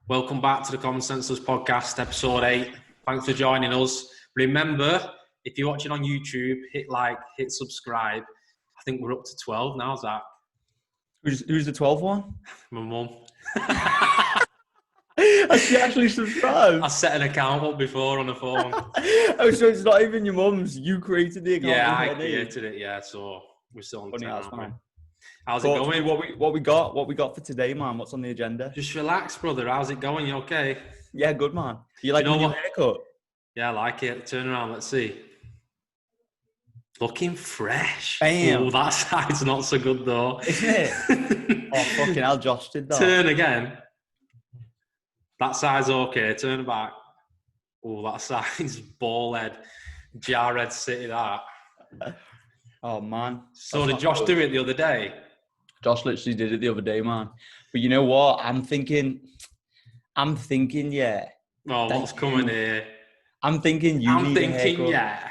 Welcome back to the Commonsenseless Podcast, episode 8. Thanks for joining us. Remember, if you're watching on YouTube, hit like, hit subscribe. I think we're up to 12 now, Zach. Who's the 12th one? My mum. She actually subscribed. I set an account up before on the phone. Oh, so it's not even your mum's. You created the account. Yeah, I created it. Yeah, so we're still on time. That's fine. How's it going? What we got for today, man? What's on the agenda? Just relax, brother. How's it going? You okay? Yeah, good, man. You like your haircut? Yeah, I like it. Turn around. Let's see. Looking fresh. Damn. Oh, that side's not so good though. Isn't it? Oh, fucking hell, Josh did that. Turn again. That side's okay. Turn back. Oh, that side's ball head. Jarhead City, that. Oh, man. So did Josh do it the other day? Josh literally did it the other day, man. But you know what? I'm thinking, yeah. Oh, what's coming here? I'm thinking you need a haircut. Yeah.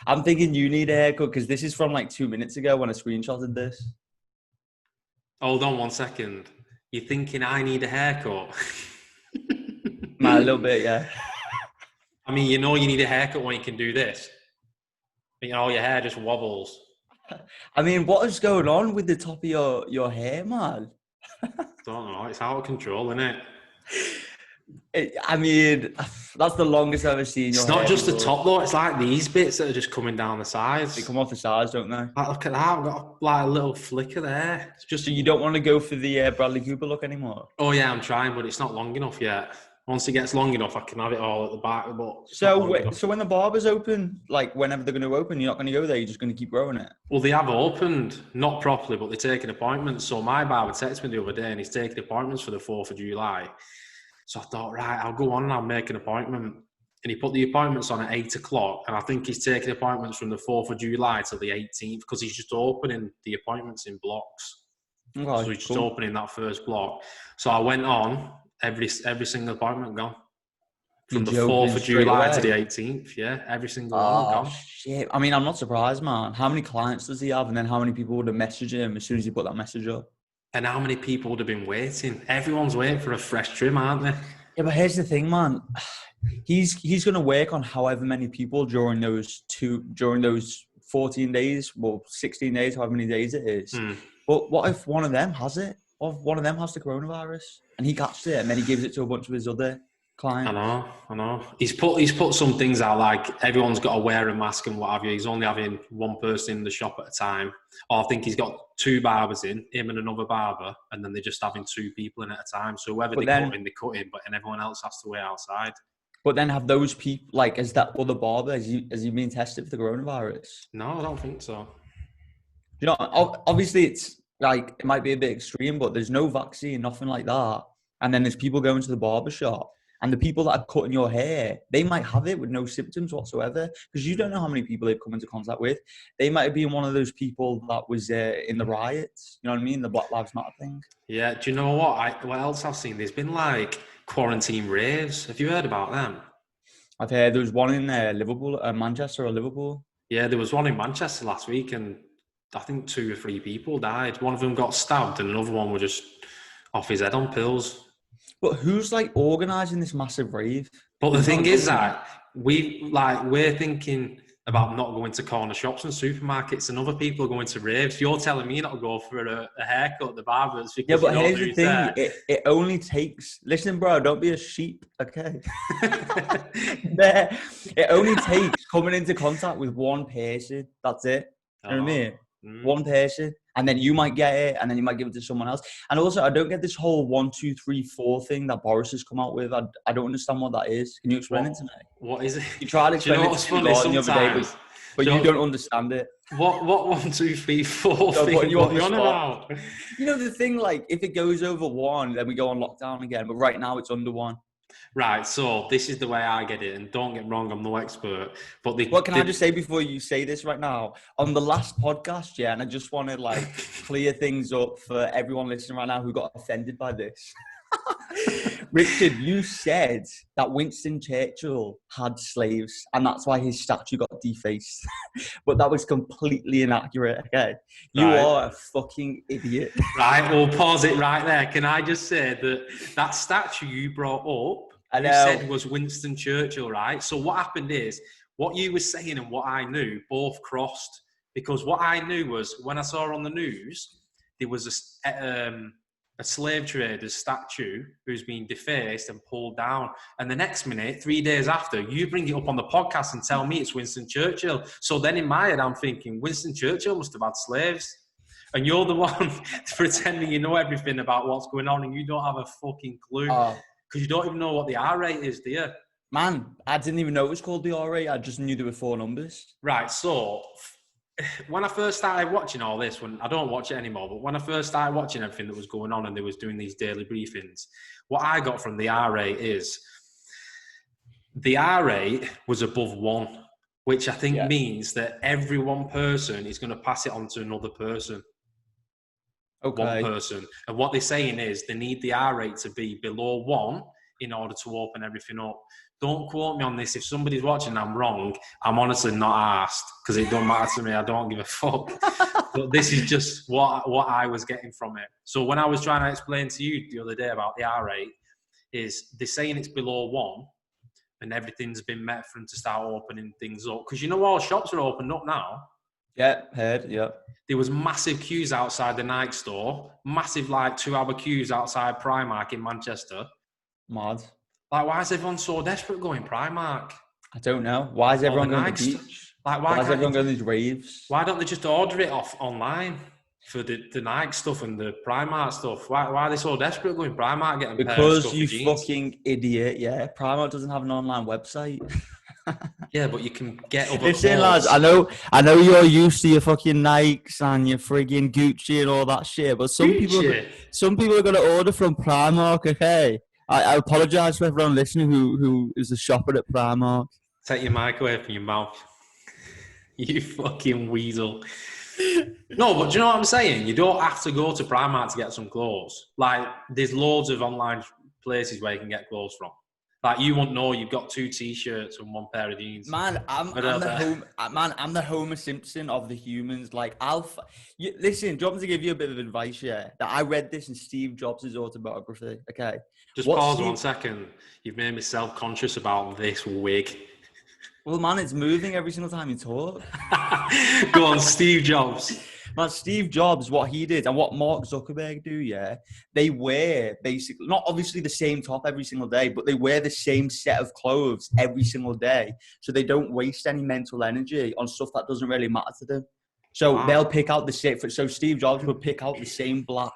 I'm thinking you need a haircut because this is from like 2 minutes ago when I screenshotted this. Hold on 1 second. You're thinking I need a haircut? Man, a little bit, yeah. I mean, you know you need a haircut when you can do this. You know, your hair just wobbles. I mean, what is going on with the top of your hair, man? Don't know. It's out of control, isn't it? I mean, that's the longest I've ever seen your hair. It's not just the top, though. It's like these bits that are just coming down the sides. They come off the sides, don't they? Like, look at that. I've got like a little flicker there. It's just so you don't want to go for the Bradley Cooper look anymore? Oh, yeah, I'm trying, but it's not long enough yet. Once it gets long enough, I can have it all at the back. But so when the barber's open, like whenever they're going to open, you're not going to go there. You're just going to keep growing it. Well, they have opened, not properly, but they're taking appointments. So my barber texted me the other day, and he's taking appointments for the 4th of July. So I thought, right, I'll go on and I'll make an appointment. And he put the appointments on at 8 o'clock, and I think he's taking appointments from the 4th of July till the 18th because he's just opening the appointments in blocks. Okay, so he's just opening that first block. So I went on. Every single appointment gone. From the 4th of July to the 18th. Yeah, every single one gone. Shit. I mean, I'm not surprised, man. How many clients does he have? And then how many people would have messaged him as soon as he put that message up? And how many people would have been waiting? Everyone's waiting for a fresh trim, aren't they? Yeah, but here's the thing, man. He's going to work on however many people during those 14 days, well, 16 days, however many days it is. But what if one of them has it? What if one of them has the coronavirus and he catches it and then he gives it to a bunch of his other clients? I know. He's put some things out like everyone's got to wear a mask and what have you. He's only having one person in the shop at a time. Or I think he's got 2 barbers in, him and another barber, and then they're just having 2 people in at a time. So whoever they cut in, and everyone else has to wait outside. But then have those people, like, is that other barber, has he been tested for the coronavirus? No, I don't think so. You know, obviously it's, like, it might be a bit extreme, but there's no vaccine, nothing like that. And then there's people going to the barber shop, and the people that are cutting your hair, they might have it with no symptoms whatsoever, because you don't know how many people they've come into contact with. They might have been one of those people that was in the riots, you know what I mean? The Black Lives Matter thing. Yeah, do you know what? What else I've seen? There's been, like, quarantine raves. Have you heard about them? I've heard there was one in Liverpool, Manchester or Liverpool. Yeah, there was one in Manchester last week, and I think 2 or 3 people died. One of them got stabbed and another one was just off his head on pills. But who's like organising this massive rave? But the thing is that we're thinking about not going to corner shops and supermarkets, and other people are going to raves. You're telling me not to go for a haircut at the barbers because yeah, but here's the thing. It only takes... Listen, bro, don't be a sheep, okay? It only takes coming into contact with one person. That's it. You know what I mean? One person, and then you might get it, and then you might give it to someone else. And also, I don't get this whole 1, 2, 3, 4 thing that Boris has come out with. I don't understand what that is. Can you explain it to me? What is it? You tried to explain it to me the other day, but you don't understand it. What 1, 2, 3, 4 thing? What are you on about? You know the thing, like if it goes over 1, then we go on lockdown again. But right now it's under 1. Right, so this is the way I get it, and don't get me wrong, I'm no expert. But what can I just say before you say this right now? On the last podcast, yeah, and I just want to like clear things up for everyone listening right now who got offended by this. Richard, you said that Winston Churchill had slaves and that's why his statue got defaced. But that was completely inaccurate, okay? You are a fucking idiot. Right, we'll pause it right there. Can I just say that statue you brought up, you said was Winston Churchill, right? So what happened is, what you were saying and what I knew both crossed. Because what I knew was, when I saw on the news, there was a slave trader's statue who's been defaced and pulled down. And the next minute, 3 days after, you bring it up on the podcast and tell me it's Winston Churchill. So then in my head, I'm thinking, Winston Churchill must have had slaves. And you're the one pretending you know everything about what's going on and you don't have a fucking clue. Because you don't even know what the R rate is, do you? Man, I didn't even know it was called the R rate. I just knew there were 4 numbers. Right, so when I first started watching all this, when I don't watch it anymore, but when I first started watching everything that was going on and they was doing these daily briefings, what I got from the R rate is the R rate was above 1, which I think means that every one person is going to pass it on to another person. Okay. One person. And what they're saying is they need the R rate to be below 1 in order to open everything up. Don't quote me on this. If somebody's watching, I'm wrong. I'm honestly not asked because it don't matter to me. I don't give a fuck. But this is just what I was getting from it. So when I was trying to explain to you the other day about the R rate, is they're saying it's below 1 and everything's been met for them to start opening things up. Because you know all shops are opened up now. Yeah, heard, yeah. There was massive queues outside the Nike store. Massive 2-hour queues outside Primark in Manchester. Mad. Why is everyone so desperate going Primark? I don't know. Why is everyone going to the beach? Why is everyone going to these raves? Why don't they just order it off online for the Nike stuff and the Primark stuff? Why are they so desperate going Primark getting because you fucking idiot, yeah. Primark doesn't have an online website. Yeah, but you can get other Listen, lads, I know you're used to your fucking Nikes and your frigging Gucci and all that shit, but some people are going to order from Primark, okay? I apologise to everyone listening who is a shopper at Primark. Take your mic away from your mouth. You fucking weasel. No, but do you know what I'm saying? You don't have to go to Primark to get some clothes. There's loads of online places where you can get clothes from. You won't know you've got 2 t-shirts and 1 pair of jeans. Man, I'm the Homer Simpson of the humans. Listen, do you want me to give you a bit of advice here? That I read this in Steve Jobs' autobiography. Okay. Just pause 1 second. You've made me self-conscious about this wig. Well, man, it's moving every single time you talk. Go on, Steve Jobs. Man, Steve Jobs, what he did and what Mark Zuckerberg do, yeah, they wear basically, not obviously the same top every single day, but they wear the same set of clothes every single day. So they don't waste any mental energy on stuff that doesn't really matter to them. So they'll pick out the same, so Steve Jobs would pick out the same black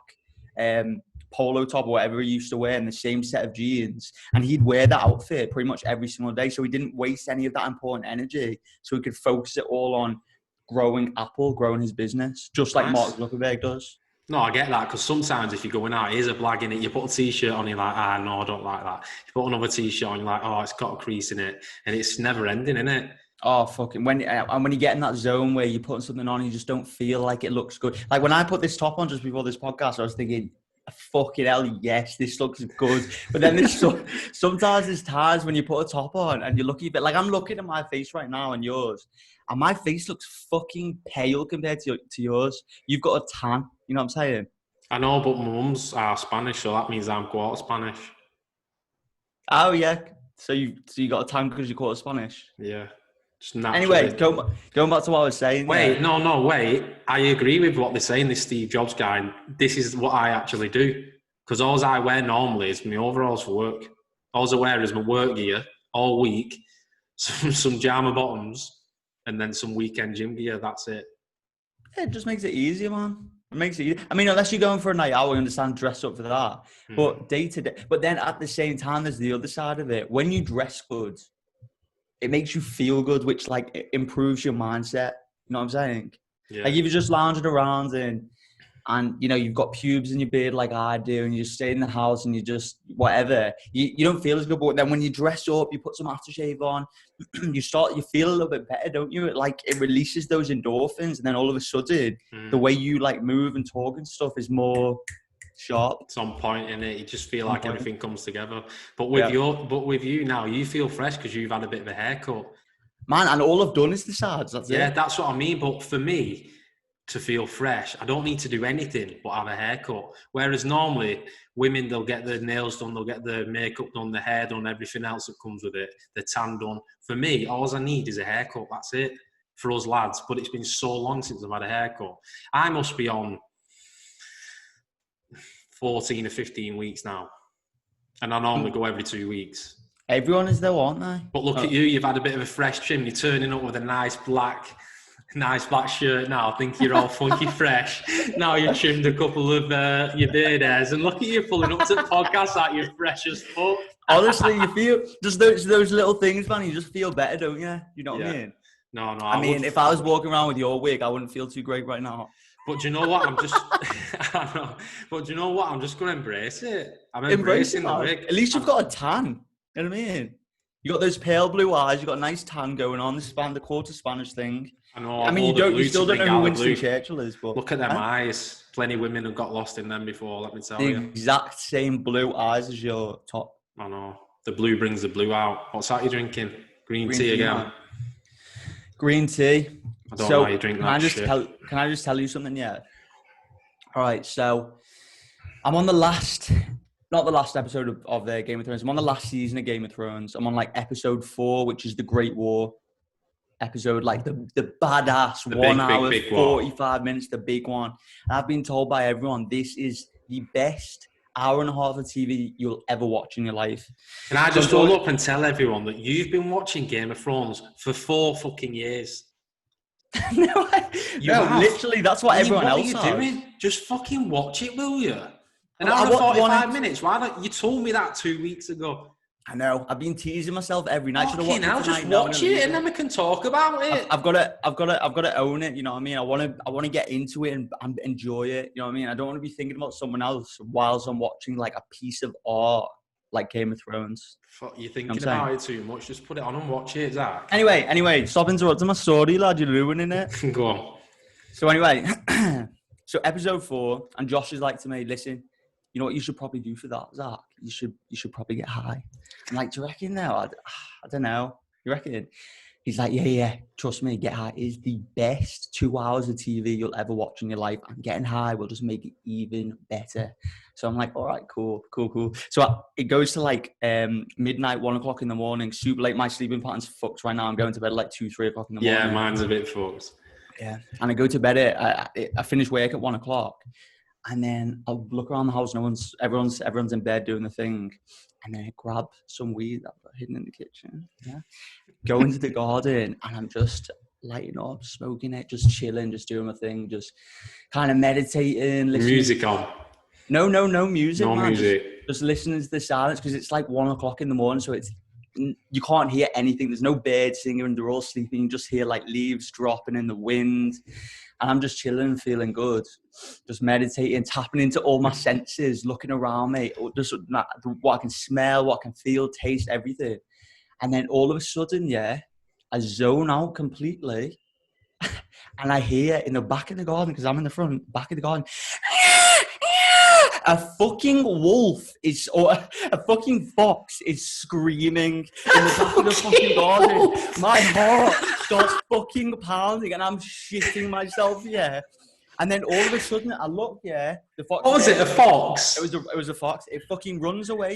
polo top or whatever he used to wear and the same set of jeans. And he'd wear that outfit pretty much every single day. So he didn't waste any of that important energy. So he could focus it all on growing Apple, growing his business, just like Mark Zuckerberg does. No, I get that, because sometimes if you're going out, it is a blag in it. You put a t-shirt on, you're like, no, I don't like that. You put another t-shirt on, you're like, it's got a crease in it. And it's never ending, innit? Oh, fucking, when you get in that zone where you're putting something on and you just don't feel like it looks good. Like when I put this top on just before this podcast, I was thinking, fucking hell, yes, this looks good. But then sometimes there's times when you put a top on and you're looking a bit, like I'm looking at my face right now and yours, and my face looks fucking pale compared to yours. You've got a tan, you know what I'm saying? I know, but my mum's Spanish, so that means I'm quarter Spanish. Oh, yeah. So you got a tan because you're quarter Spanish? Yeah. Anyway, going back to what I was saying. Wait. I agree with what they're saying, this Steve Jobs guy. And this is what I actually do. Because all I wear normally is my overalls for work. All I wear is my work gear all week, some Jama bottoms, and then some weekend gym gear. That's it. Yeah, it just makes it easier, man. It makes it easier. I mean, unless you're going for a night out, I understand dress up for that. But day to day. But then at the same time, there's the other side of it. When you dress good, it makes you feel good, which it improves your mindset. You know what I'm saying? Yeah. Like if you're just lounging around and you know, you've got pubes in your beard like I do, and you just stay in the house and you just whatever, you don't feel as good. But then when you dress up, you put some aftershave on, you feel a little bit better, don't you? It releases those endorphins, and then all of a sudden, the way you move and talk and stuff is more sharp. It's on point, innit? You just feel On like point. everything comes together. But with you now, you feel fresh because you've had a bit of a haircut. Man, and all I've done is the sides. That's Yeah, it. that's what I mean. But for me, to feel fresh, I don't need to do anything but have a haircut. Whereas normally, women, they'll get their nails done, they'll get their makeup done, their hair done, everything else that comes with it, their tan done. For me, all I need is a haircut. That's it for us lads. But it's been so long since I've had a haircut. I must be on 14 or 15 weeks now. And I normally go every 2 weeks. Everyone is though, aren't they? But look at you, you've had a bit of a fresh trim. You're turning up with a nice black shirt now. I think you're all funky fresh. Now you've trimmed a couple of your beard hairs. And look at you pulling up to the podcast like you're fresh as fuck. Honestly, you feel just those little things, man. You just feel better, don't you? You know what I mean? No. I mean, if I was walking around with your wig, I wouldn't feel too great right now. But do you know what? I know. But do you know what? I'm just going to embrace it. I'm embracing the wig. At least you've got a tan. You know what I mean? You got those pale blue eyes. You got a nice tan going on. The quarter Spanish thing. I know. I mean, you still don't know who Winston Churchill is, but look at them eyes. Plenty of women have got lost in them before. Let me tell you. The exact same blue eyes as your top. I know. The blue brings the blue out. What's that you're drinking? Green tea again. Man. Green tea. I don't know how you drink that shit. Can I just tell you something? Yeah. All right. So I'm on not the last episode of the Game of Thrones. I'm on the last season of Game of Thrones. I'm on like episode 4, which is the Great War episode, like the badass the 1 hour, big 45 minutes, the big one. And I've been told by everyone, this is the best hour and a half of TV you'll ever watch in your life. Can I just hold up and tell everyone that you've been watching Game of Thrones for 4 fucking years? No, literally, that's what everyone else What are you doing? Just fucking watch it, will you? An hour and 45 minutes. Why don't you told me that 2 weeks ago? I know. I've been teasing myself every night. Fucking hell, just watch it and then we can talk about it. I've got to own it. You know what I mean? I want to get into it and enjoy it. You know what I mean? I don't want to be thinking about someone else whilst I'm watching like a piece of art like Game of Thrones. You're thinking about it too much. Just put it on and watch it, Zach. Anyway, stop interrupting my story, lad. You're ruining it. Go on. So anyway, so episode 4, and Josh is like to me, listen, you know what you should probably do for that, Zach? You should probably get high. I'm like, do you reckon now? I don't know. You reckon? He's like, yeah, trust me, get high is the best 2 hours of TV you'll ever watch in your life. And getting high will just make it even better. So I'm like, all right, cool. So it goes to like midnight, 1 o'clock in the morning, super late. My sleeping pattern's fucked right now. I'm going to bed at like 2, 3 o'clock in the morning. Yeah, mine's a bit fucked. Yeah. And I go to bed I finish work at 1 o'clock. And then I'll look around the house. Everyone's in bed doing the thing. And then I grab some weed that I've got hidden in the kitchen. Yeah. Go into the garden and I'm just lighting up, smoking it, just chilling, just doing my thing, just kind of meditating. Listening. Music on. No music. No man. music. Just listening to the silence because it's like 1 o'clock in the morning. So you can't hear anything. There's no birds singing. They're all sleeping. You just hear like leaves dropping in the wind. And I'm just chilling, feeling good, just meditating, tapping into all my senses, looking around me, just what I can smell, what I can feel, taste, everything. And then all of a sudden, I zone out completely. And I hear in the back of the garden, because I'm in the front, back of the garden, a fucking wolf or a fucking fox is screaming in the back of the fucking garden. My heart starts fucking pounding and I'm shitting myself, And then all of a sudden I look, the fox. What was it, a fox? It was a fox. It fucking runs away,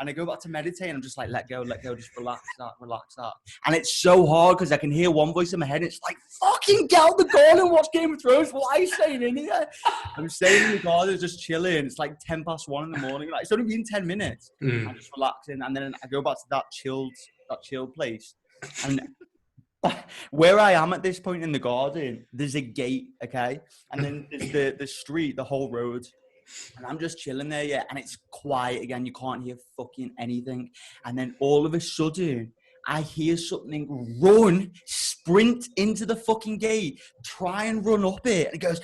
And I go back to meditate and I'm just like, let go, just relax that. And it's so hard because I can hear one voice in my head. It's like, fucking get out the garden and watch Game of Thrones. What are you saying in here? I'm staying in the garden just chilling. It's like 1:10 in the morning. Like, it's only been 10 minutes. I'm just relaxing. And then I go back to that chilled place. And where I am at this point in the garden, there's a gate, okay? And then there's the street, the whole road. And I'm just chilling there, and it's quiet again. You can't hear fucking anything. And then all of a sudden, I hear something sprint into the fucking gate, try and run up it. And it goes,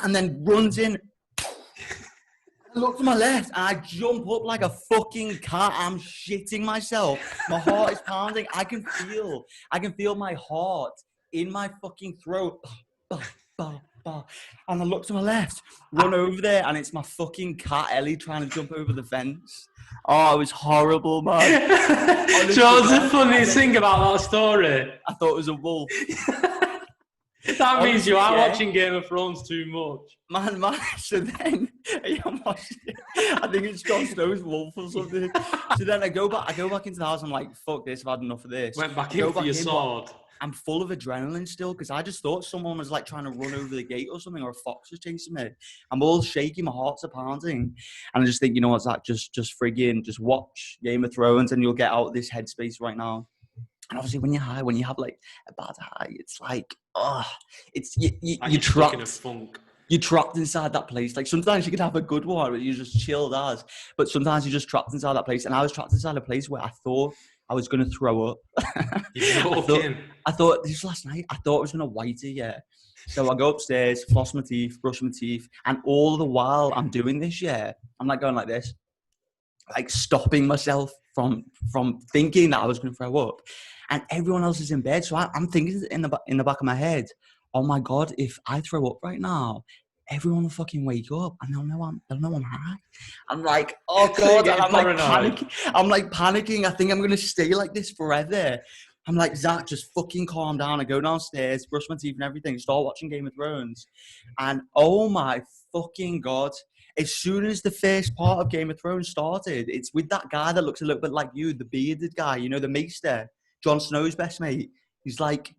and then runs in. I look to my left, and I jump up like a fucking cat. I'm shitting myself. My heart is pounding. I can feel my heart in my fucking throat. Akbar. And I look to my left, run over there, and it's my fucking cat Ellie trying to jump over the fence. Oh, it was horrible, man. Do you know what's the funniest thing about that story? I thought it was a wolf. That means you are watching Game of Thrones too much. Man. So then, I think it's Jon Snow's wolf or something. So then I go back into the house. I'm like, fuck this, I've had enough of this. Went back in for your sword. I'm full of adrenaline still because I just thought someone was like trying to run over the gate or something, or a fox was chasing me. I'm all shaky, my heart's pounding, and I just think, you know what's that? Just friggin' just watch Game of Thrones, and you'll get out of this headspace right now. And obviously, when you're high, when you have like a bad high, it's like, it's you're trapped in a funk. You're trapped inside that place. Like sometimes you can have a good one where you're just chilled as, but sometimes you're just trapped inside that place. And I was trapped inside a place where I thought I was going to throw up. I thought this last night. I thought I was going to whitey, yeah. So I go upstairs, floss my teeth, brush my teeth, and all the while I'm doing this, yeah, I'm like going like this, like stopping myself from thinking that I was going to throw up. And everyone else is in bed, so I'm thinking in the back of my head, oh my God, if I throw up right now, everyone will fucking wake up and they'll know I'm high. I'm like, oh God, and I'm like panicking. I think I'm gonna stay like this forever. I'm like, Zach, just fucking calm down. I go downstairs, brush my teeth and everything, start watching Game of Thrones. And oh my fucking God, as soon as the first part of Game of Thrones started, it's with that guy that looks a little bit like you, the bearded guy, you know, the maester, Jon Snow's best mate. He's like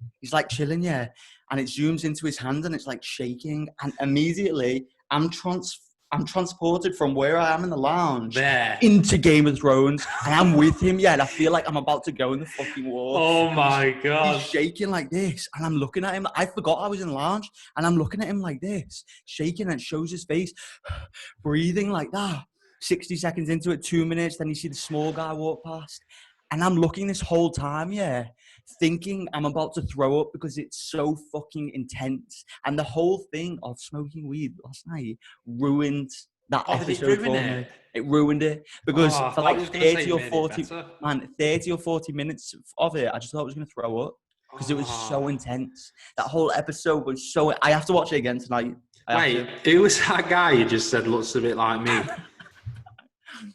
chilling, yeah. And it zooms into his hand and it's like shaking. And immediately I'm transported from where I am in the lounge into Game of Thrones. And I'm with him, yeah. And I feel like I'm about to go in the fucking wall. Oh my God. He's shaking like this. And I'm looking at him. I forgot I was in the lounge. And I'm looking at him like this, shaking, and it shows his face, breathing like that. 60 seconds into it, 2 minutes. Then you see the small guy walk past. And I'm looking this whole time, yeah, thinking I'm about to throw up because it's so fucking intense. And the whole thing of smoking weed last night ruined that episode for me. It ruined it because for like 30 or 40 minutes of it, I just thought I was going to throw up because it was so intense. That whole episode was so... I have to watch it again tonight. Wait, who was that guy you just said looks a bit like me?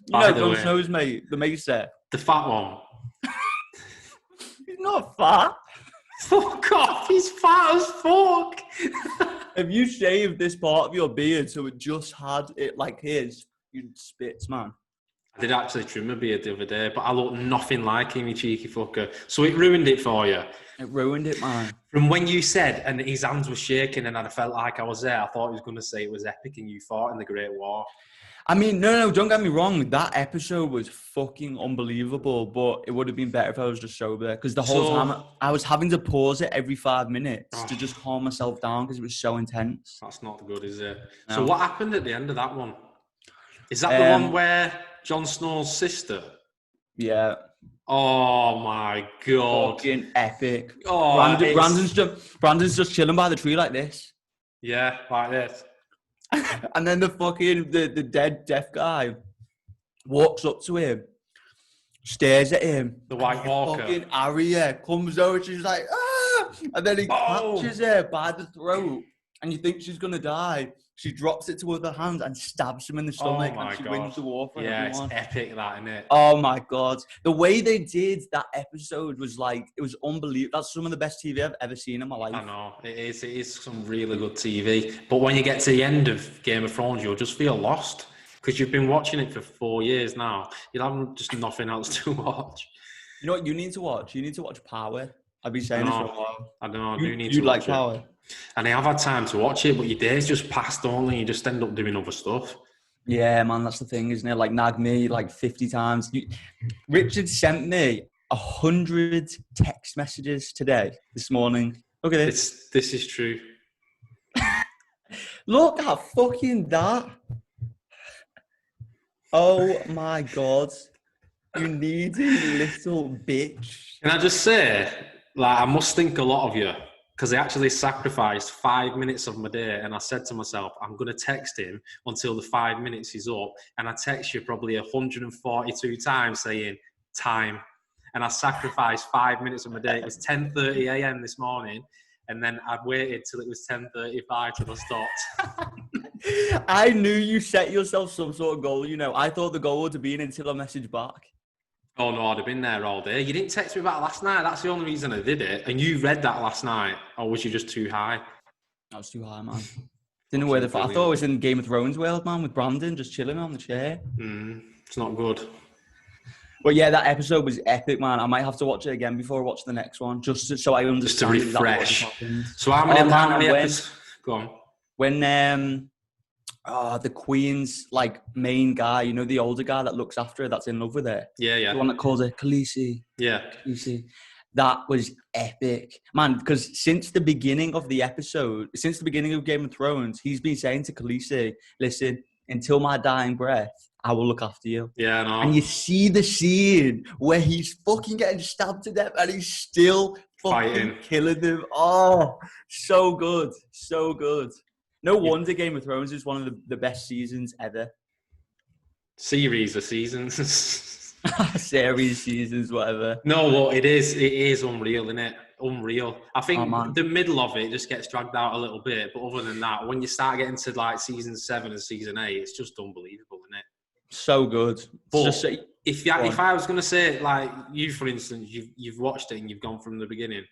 You know, Jon Snow's mate, the maester. The fat one. He's not fat. Fuck off, he's fat as fuck. If you shaved this part of your beard so it just had it like his, you'd spit, man. I did actually trim my beard the other day, but I look nothing like him, you cheeky fucker. So it ruined it for you. It ruined it, man. From when you said, and his hands were shaking and I felt like I was there, I thought he was going to say it was epic and you fought in the Great War. I mean, no, don't get me wrong. That episode was fucking unbelievable, but it would have been better if I was just sober. Because the whole time I was having to pause it every 5 minutes to just calm myself down because it was so intense. That's not good, is it? No. So what happened at the end of that one? Is that the one where Jon Snow's sister? Yeah. Oh my God. Fucking epic. Oh, Brandon's just chilling by the tree like this. Yeah, like this. And then the dead deaf guy walks up to him, stares at him. The White Walker. Fucking Arya comes over, she's like, ah! And then he catches her by the throat, and you think she's gonna die. She drops it to her hand and stabs him in the stomach, and she wins the war for everyone. Yeah, it's epic, that, isn't it? Oh my God. The way they did that episode was like, it was unbelievable. That's some of the best TV I've ever seen in my life. I know, it is some really good TV. But when you get to the end of Game of Thrones, you'll just feel lost because you've been watching it for 4 years now. You'll have just nothing else to watch. You know what you need to watch? You need to watch Power. I've been saying this for a while. I don't know. I do need to watch like Power. It. And I have had time to watch it, but your days just passed only. You just end up doing other stuff. Yeah, man, that's the thing, isn't it? Like, nag me like 50 times. Richard sent me 100 text messages this morning. Look at this. This is true. Look at fucking that. Oh my God. You needy little bitch. Can I just say, like, I must think a lot of you. Because I actually sacrificed 5 minutes of my day and I said to myself, I'm going to text him until the 5 minutes is up. And I text you probably 142 times saying, time. And I sacrificed 5 minutes of my day. It was 10:30 a.m. this morning. and then I waited till it was 10:35 till I stopped. I knew you set yourself some sort of goal. I thought the goal would have been until I messaged back. Oh no, I'd have been there all day. You didn't text me back last night. That's the only reason I did it. And you read that last night, or was you just too high? I was too high, man. Didn't know where I thought it was in Game of Thrones world, man, with Brandon just chilling on the chair. It's not good. But yeah, that episode was epic, man. I might have to watch it again before I watch the next one, just so I understand. Just to refresh. Exactly So how many episodes? Go on. When the Queen's main guy, the older guy that looks after her, that's in love with her. Yeah. The one that calls her Khaleesi. Yeah. Khaleesi. That was epic, man. Because since the beginning of the episode, since the beginning of Game of Thrones, he's been saying to Khaleesi, "Listen, until my dying breath, I will look after you." Yeah, I know. And you see the scene where he's fucking getting stabbed to death and he's still fucking killing them. Oh, so good. So good. No wonder Game of Thrones is one of the best seasons ever. Series or seasons? Series, seasons, whatever. No, well, it is unreal, isn't it? Unreal. I think the middle of it just gets dragged out a little bit, but other than that, when you start getting to season 7 and season 8, it's just unbelievable, isn't it? So good. But if I was going to say, you, for instance, you've watched it and you've gone from the beginning,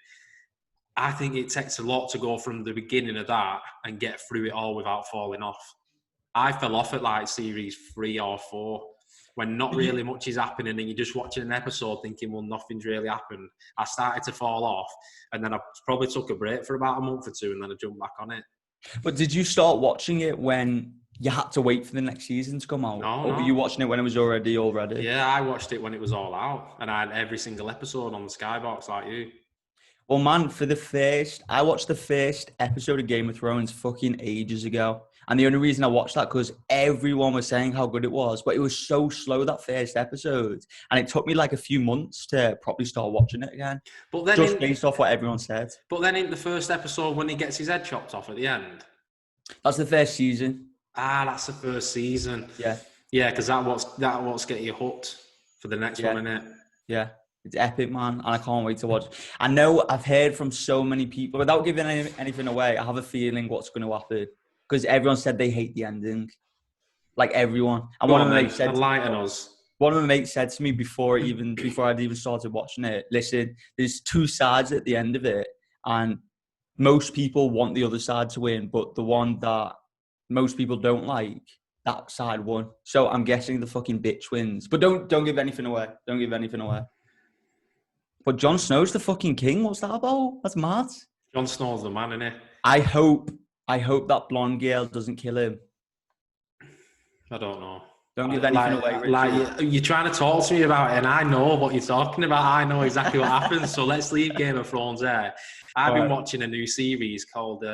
I think it takes a lot to go from the beginning of that and get through it all without falling off. I fell off at series 3 or 4 when not really much is happening and you're just watching an episode thinking, well, nothing's really happened. I started to fall off and then I probably took a break for about a month or 2 and then I jumped back on it. But did you start watching it when you had to wait for the next season to come out? No. Or were you watching it when it was already? Yeah, I watched it when it was all out and I had every single episode on the Skybox like you. Well, man, I watched the first episode of Game of Thrones fucking ages ago. And the only reason I watched that because everyone was saying how good it was, but it was so slow, that first episode. And it took me a few months to probably start watching it again. But then just based off what everyone said. But then in the first episode, when he gets his head chopped off at the end. That's the first season. That's the first season. Yeah. Yeah, because what's getting you hooked for the next one, innit? Yeah. It's epic, man, and I can't wait to watch. I know I've heard from so many people, without giving anything away, I have a feeling what's going to happen. Because everyone said they hate the ending. Everyone. And one of my mates said to me before I'd even started watching it, listen, there's 2 sides at the end of it, and most people want the other side to win, but the one that most people don't like, that side won. So I'm guessing the fucking bitch wins. But don't give anything away. Don't give anything away. But Jon Snow's the fucking king. What's that about? That's mad. Jon Snow's the man, innit? I hope that blonde girl doesn't kill him. I don't know. Don't give anything away, Richard. You're trying to talk to me about it, and I know what you're talking about. I know exactly what happens. So let's leave Game of Thrones there. I've been watching a new series called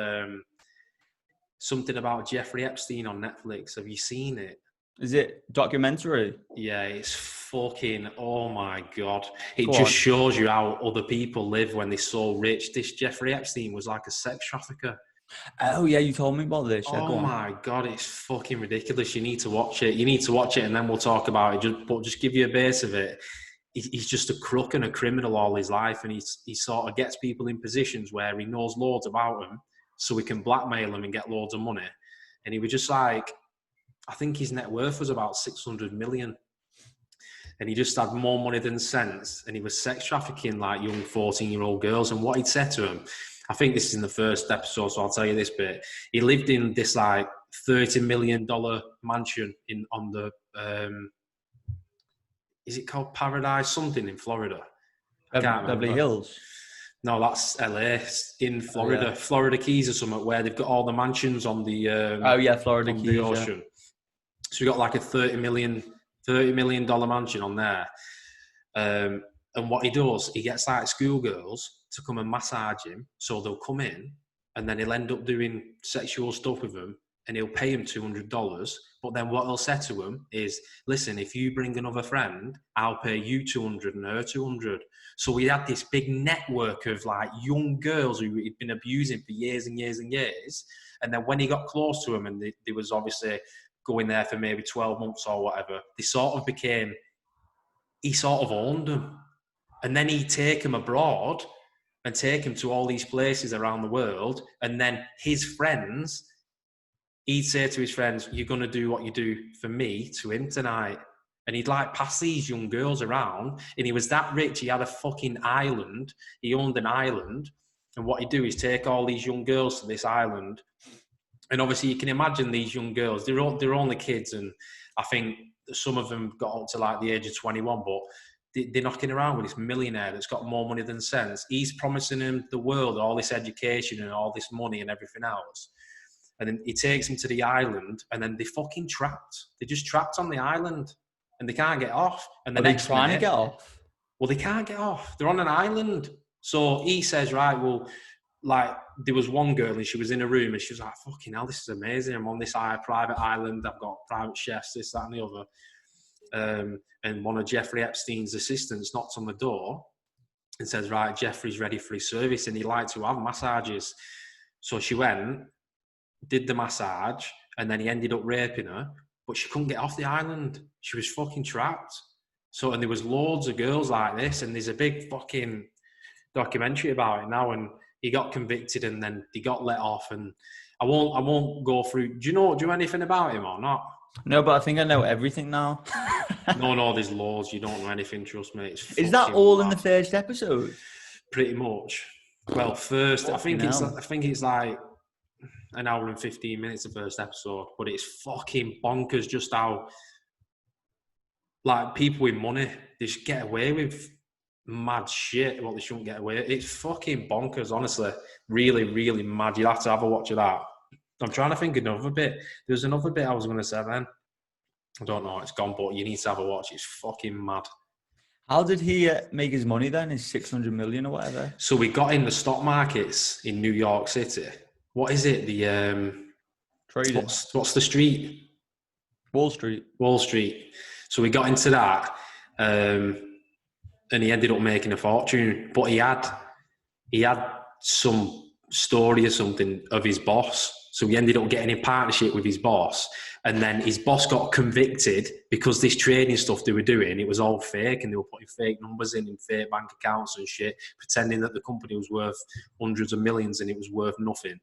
something about Jeffrey Epstein on Netflix. Have you seen it? Is it documentary? Yeah, it's fucking, oh my God. It just shows you how other people live when they're so rich. This Jeffrey Epstein was like a sex trafficker. Oh, yeah, you told me about this. Yeah, oh my God, it's fucking ridiculous. You need to watch it. And then we'll talk about it. But just give you a base of it. He's just a crook and a criminal all his life. And he sort of gets people in positions where he knows loads about them so he can blackmail them and get loads of money. And he was just I think his net worth was about 600 million. And he just had more money than sense. And he was sex trafficking young 14-year-old girls. And what he'd said to them, I think this is in the first episode, so I'll tell you this bit. He lived in this $30 million mansion on the, is it called Paradise something in Florida? I can't remember. Beverly Hills? No, that's LA, in Florida. Oh, yeah. Florida Keys or something, where they've got all the mansions on the Florida Keys, the ocean. Yeah. So we got a $30 million mansion on there. And what he does, he gets schoolgirls to come and massage him. So they'll come in and then he'll end up doing sexual stuff with them and he'll pay them $200. But then what he'll say to them is, listen, if you bring another friend, I'll pay you $200 and her $200. So we had this big network of young girls who he'd been abusing for years and years and years. And then when he got close to them and they was obviously going there for maybe 12 months or whatever, he sort of owned them. And then he'd take them abroad and take him to all these places around the world. And then his friends, he'd say to his friends, "You're going to do what you do for me to him tonight." And he'd like pass these young girls around. And he was that rich, he had a fucking island. He owned an island. And what he'd do is take all these young girls to this island. And obviously you can imagine these young girls, they're only kids. And I think some of them got up to like the age of 21, but they're knocking around with this millionaire that's got more money than sense. He's promising them the world, all this education and all this money and everything else. And then he takes them to the island, and then they're fucking trapped. They're just trapped on the island, and they can't get off. And the next trying to get off? Well, they can't get off. They're on an island. So he says, right, well, like, there was one girl, and she was in a room, and she was like, fucking hell, this is amazing. I'm on this private island. I've got private chefs, this, that, and the other. And one of Jeffrey Epstein's assistants knocks on the door and says, right, Jeffrey's ready for his service, and he liked to have massages. So she went, did the massage, and then he ended up raping her, but she couldn't get off the island. She was fucking trapped. So, and there was loads of girls like this, and there's a big fucking documentary about it now, and he got convicted, and then he got let off, and I won't go through. Do you know anything about him or not? No, but I think I know everything now. No, there's loads. You don't know anything, trust me. Is that all in the first episode? Pretty much. Well, first, I think it's like an hour and 15 minutes the first episode, but it's fucking bonkers just how, like, people with money, they just get away with mad shit what they shouldn't get away with. It's fucking bonkers, honestly. Really, really mad. You'll have to have a watch of that. I'm trying to think of another bit. There's another bit I was going to say then. I don't know, it's gone, but you need to have a watch. It's fucking mad. How did he make his money then? His 600 million or whatever? So we got in the stock markets in New York City. What is it? The trading. What's the street? Wall Street. Wall Street. So we got into that, and he ended up making a fortune. But he had some story or something of his boss. So he ended up getting in partnership with his boss, and then his boss got convicted because this trading stuff they were doing, it was all fake, and they were putting fake numbers in fake bank accounts and shit, pretending that the company was worth hundreds of millions and it was worth nothing.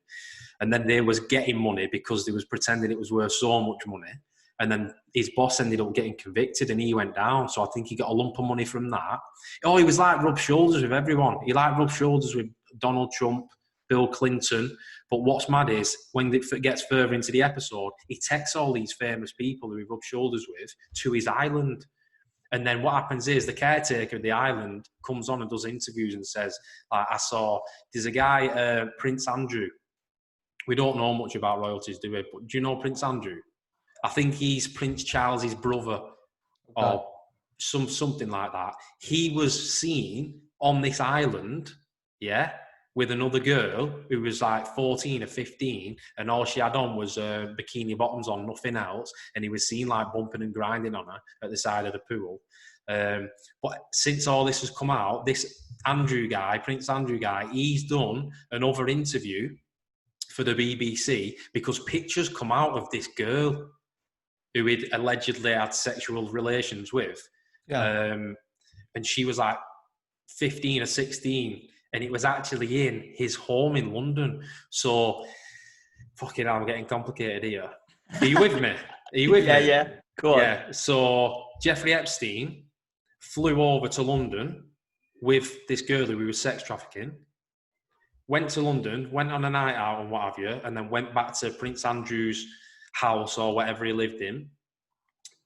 And then they was getting money because they was pretending it was worth so much money. And then his boss ended up getting convicted and he went down. So I think he got a lump of money from that. Oh, he was like rubbed shoulders with everyone. He like rubbed shoulders with Donald Trump, Bill Clinton. But what's mad is when it gets further into the episode, he takes all these famous people who he rubs shoulders with to his island. And then what happens is the caretaker of the island comes on and does interviews and says, there's a guy, Prince Andrew. We don't know much about royalties, do we? But do you know Prince Andrew? I think he's Prince Charles's brother, or something like that. He was seen on this island, with another girl who was like 14 or 15, and all she had on was bikini bottoms on, nothing else. And he was seen like bumping and grinding on her at the side of the pool. But since all this has come out, this Andrew guy, Prince Andrew guy, he's done another interview for the BBC because pictures come out of this girl who he'd allegedly had sexual relations with. And she was like 15 or 16. And it was actually in his home in London. So, fucking hell, I'm getting complicated here. Are you with me? Are you with me? Yeah. Go on. Yeah. So, Jeffrey Epstein flew over to London with this girl who he was sex trafficking, went to London, went on a night out and what have you, and then went back to Prince Andrew's house or whatever he lived in,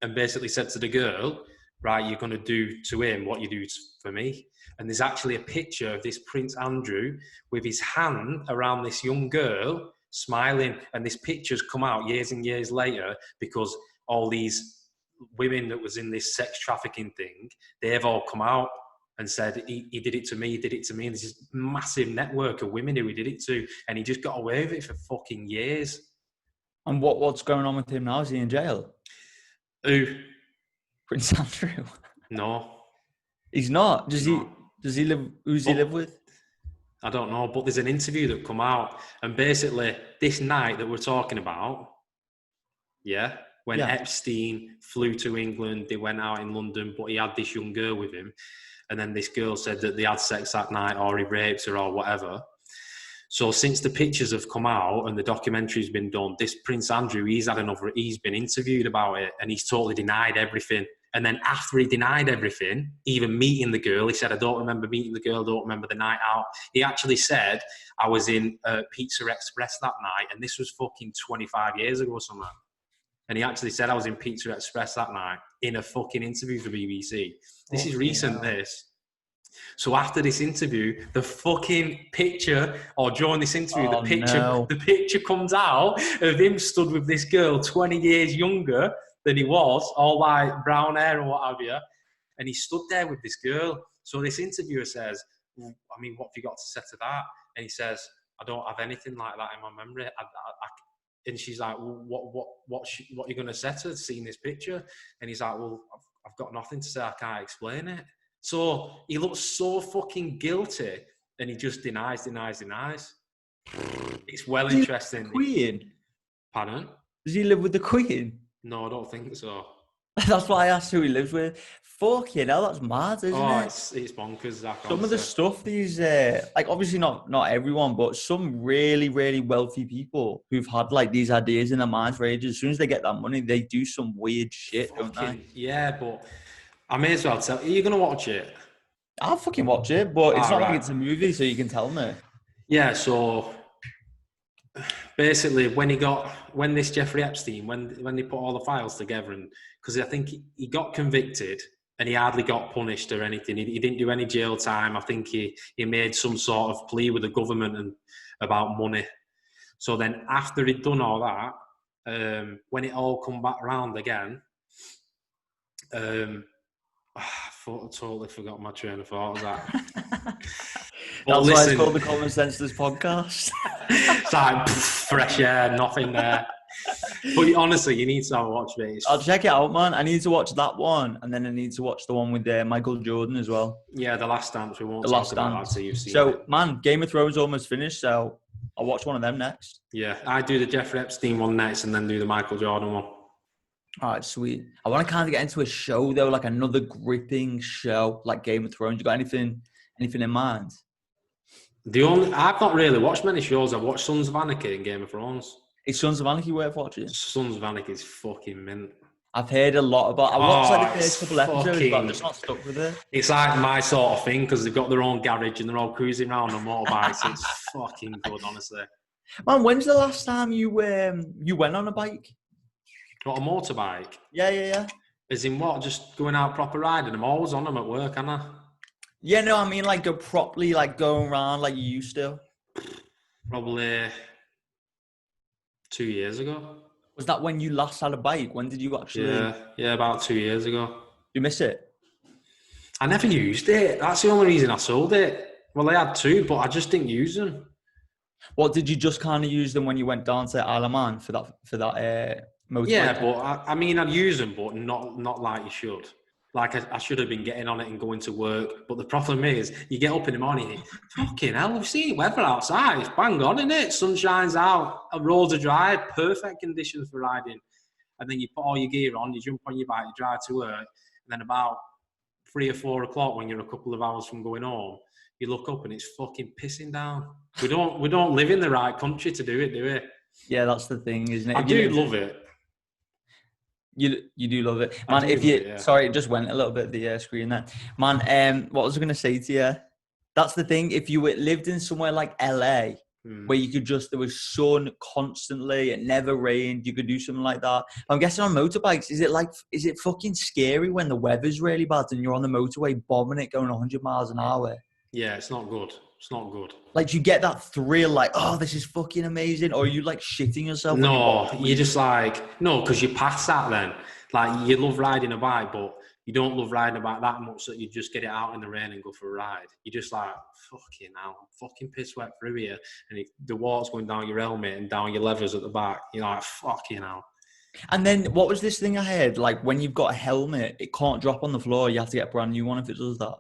and basically said to the girl, right, you're going to do to him what you do for me. And there's actually a picture of this Prince Andrew with his hand around this young girl smiling. And this picture's come out years and years later because all these women that was in this sex trafficking thing, they've all come out and said, he did it to me, he did it to me. And there's this massive network of women who he did it to. And he just got away with it for fucking years. And what's going on with him now? Is he in jail? Who? Prince Andrew. No. He's not. Does he live? Who's he live with? I don't know, but there's an interview that come out, and basically this night that we're talking about, when Epstein flew to England, they went out in London, but he had this young girl with him, and then this girl said that they had sex that night or he raped her or whatever. So since the pictures have come out and the documentary's been done, this Prince Andrew, he's been interviewed about it and he's totally denied everything. And then after he denied everything, even meeting the girl, he said, I don't remember meeting the girl, don't remember the night out. He actually said, I was in Pizza Express that night, and this was fucking 25 years ago or something. And he actually said, I was in Pizza Express that night in a fucking interview for BBC. This is recent, this. So after this interview, the fucking picture, or during this interview, the picture comes out of him stood with this girl 20 years younger than he was, all like brown hair and what have you. And he stood there with this girl. So this interviewer says, well, I mean, what have you got to say to that? And he says, I don't have anything like that in my memory. And she's like, well, what are you going to say to seeing this picture? And he's like, well, I've got nothing to say. I can't explain it. So he looks so fucking guilty and he just denies. It's well interesting. The Queen? Pardon? Does he live with the Queen? No, I don't think so. That's why I asked who he lives with. Fucking hell, that's mad, isn't it? It's bonkers. Some of the stuff these, like obviously not everyone, but some really, really wealthy people who've had like these ideas in their minds for ages, as soon as they get that money, they do some weird shit, don't they? Yeah, but I may as well tell you. Are you going to watch it? I'll fucking watch it, but it's not like it's a movie, so you can tell me. Yeah, so basically when this Jeffrey Epstein, when they put all the files together, and because I think he got convicted and he hardly got punished or anything. He didn't do any jail time. I think he made some sort of plea with the government and about money. So then after he'd done all that, when it all come back around again, I totally forgot my train of thought. Was that? That's why it's called the Commonsenseless Podcast. It's like fresh air, nothing there. But honestly, you need to have a watch of it. I'll check it out, man. I need to watch that one, and then I need to watch the one with Michael Jordan as well. Yeah, The Last Dance. We won't talk about that, so you've seen it. Man, Game of Thrones almost finished, so I'll watch one of them next. Yeah, I do the Jeffrey Epstein one next, and then do the Michael Jordan one. All right, sweet. I want to kind of get into a show though, like another gripping show, like Game of Thrones. You got anything in mind? I've not really watched many shows. I've watched Sons of Anarchy and Game of Thrones. Is Sons of Anarchy worth watching? Sons of Anarchy is fucking mint. I've heard a lot about. I watched like the first couple episodes, but I'm just not stuck with it. It's like my sort of thing because they've got their own garage and they're all cruising around on motorbikes. It's fucking good, honestly. Man, when's the last time you went on a bike? What, a motorbike? Yeah. As in what? Just going out proper riding? I'm always on them at work, aren't I? Yeah, no, I mean like go properly, like going around like you used to. Probably 2 years ago. Was that when you last had a bike? When did you actually? Yeah, about 2 years ago. You miss it? I never used it. That's the only reason I sold it. Well, I had two, but I just didn't use them. What, did you just kind of use them when you went down to Isle of Man for that motorbike? Yeah, but I mean, I'd use them, but not like you should. Like I should have been getting on it and going to work. But the problem is, you get up in the morning and you think, fucking hell, we've seen weather outside. It's bang on, isn't it? Sun shines out, roads are dry, perfect conditions for riding. And then you put all your gear on, you jump on your bike, you drive to work. And then about 3 or 4 o'clock, when you're a couple of hours from going home, you look up and it's fucking pissing down. We don't live in the right country to do it, do we? Yeah, that's the thing, isn't it? I do love it. You do love it, man. Sorry, it just went a little bit the screen there, man. What was I going to say to you? That's the thing. If you lived in somewhere like LA, where you could there was sun constantly, it never rained, you could do something like that. I'm guessing on motorbikes, is it fucking scary when the weather's really bad and you're on the motorway bombing it, going 100 miles an hour? Yeah, it's not good. It's not good. Like, you get that thrill, like, oh, this is fucking amazing, or are you like shitting yourself? No, you're just like, no, because you pass that then. Like, you love riding a bike, but you don't love riding a bike that much that you just get it out in the rain and go for a ride. You're just like, fucking hell, I'm fucking piss wet through here. And the water's going down your helmet and down your levers at the back. You're like, fucking hell. And then what was this thing I heard? Like, when you've got a helmet, it can't drop on the floor. You have to get a brand new one if it does that.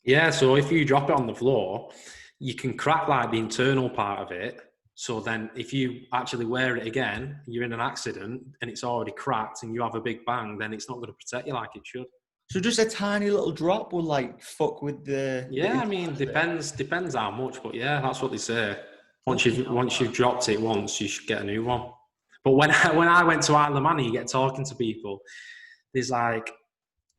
Yeah, so if you drop it on the floor, you can crack like the internal part of it. So then if you actually wear it again, you're in an accident and it's already cracked and you have a big bang, then it's not going to protect you like it should. So just a tiny little drop will like fuck with the. Yeah, I mean, depends how much, but yeah, that's what they say. Once Fucking you've dropped it once, you should get a new one. But when I went to Isle of Man, you get talking to people. There's like,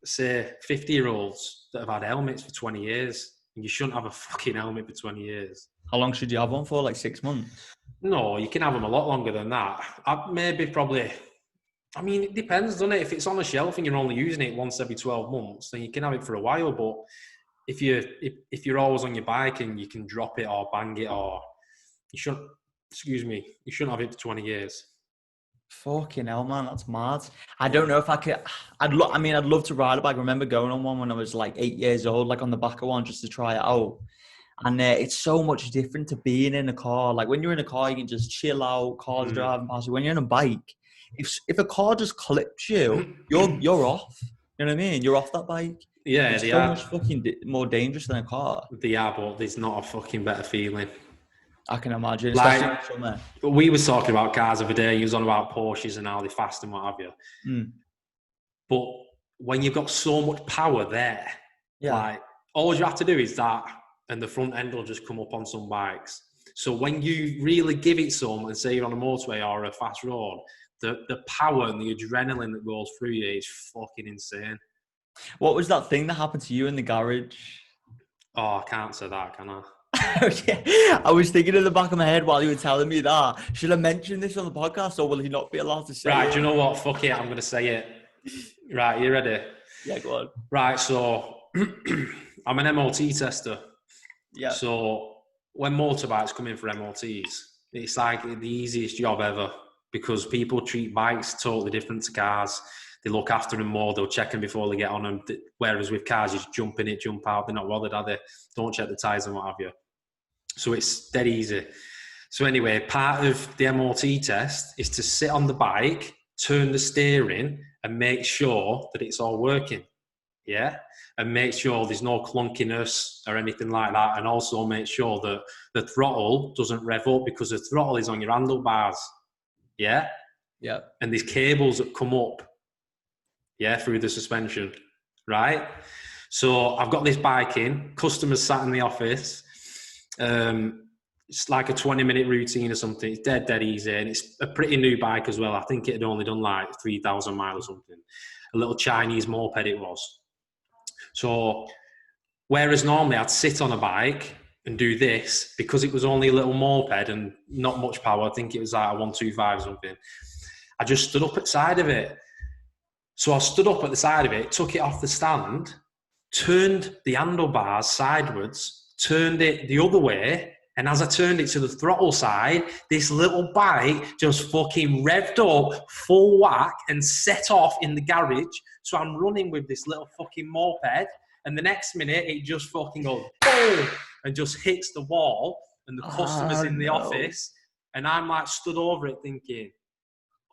say, 50-year-olds that have had helmets for 20 years, and you shouldn't have a fucking helmet for 20 years. How long should you have one for? Like 6 months? No, you can have them a lot longer than that. I mean, it depends, doesn't it? If it's on a shelf and you're only using it once every 12 months, then you can have it for a while. But if you're always on your bike and you can drop it or bang it, or you shouldn't have it for 20 years. Fucking hell, man, that's mad. I don't know if I could. I'd love to ride a bike. I remember going on one when I was like 8 years old, like on the back of one, just to try it out. And it's so much different to being in a car. Like when you're in a car, you can just chill out, cars driving past you. When you're on a bike, if a car just clips you, you're off. You know what I mean? You're off that bike. Yeah, it's so much fucking more dangerous than a car. They are, but there's not a fucking better feeling. I can imagine. Like, we were talking about cars the other day. You was on about Porsches and how they're fast and what have you. But when you've got so much power there, like all you have to do is that, and the front end will just come up on some bikes. So when you really give it some, and say you're on a motorway or a fast road, the power and the adrenaline that goes through you is fucking insane. What was that thing that happened to you in the garage? Oh, I can't say that, can I? Yeah. I was thinking in the back of my head while you were telling me that. Should I mention this on the podcast, or will he not be allowed to say it? Right, do you know what? Fuck it, I'm going to say it. Right, you ready? Yeah, go on. Right, so I'm an MOT tester. Yeah. So when motorbikes come in for MOTs, it's like the easiest job ever, because people treat bikes totally different to cars. They look after them more. They'll check them before they get on them. Whereas with cars, you just jump in it, jump out. They're not bothered, are they? Don't check the tyres and what have you. So it's dead easy. So anyway, part of the MOT test is to sit on the bike, turn the steering, and make sure that it's all working. Yeah? And make sure there's no clunkiness or anything like that. And also make sure that the throttle doesn't rev up, because the throttle is on your handlebars. Yeah? Yeah. And there's cables that come up, through the suspension, right? So I've got this bike in, customers sat in the office. It's like a 20-minute routine or something. It's dead easy. And it's a pretty new bike as well. I think it had only done like 3,000 miles or something. A little Chinese moped it was. So whereas normally I'd sit on a bike and do this, because it was only a little moped and not much power, I think it was like a 125 or something, I just stood up at the side of it. So I stood up at the side of it, took it off the stand, turned the handlebars sideways, turned it the other way, and as I turned it to the throttle side, this little bike just fucking revved up, full whack, and set off in the garage. So I'm running with this little fucking moped, and the next minute it just fucking goes boom, and just hits the wall, and the customer's in the office, and I'm like stood over it thinking,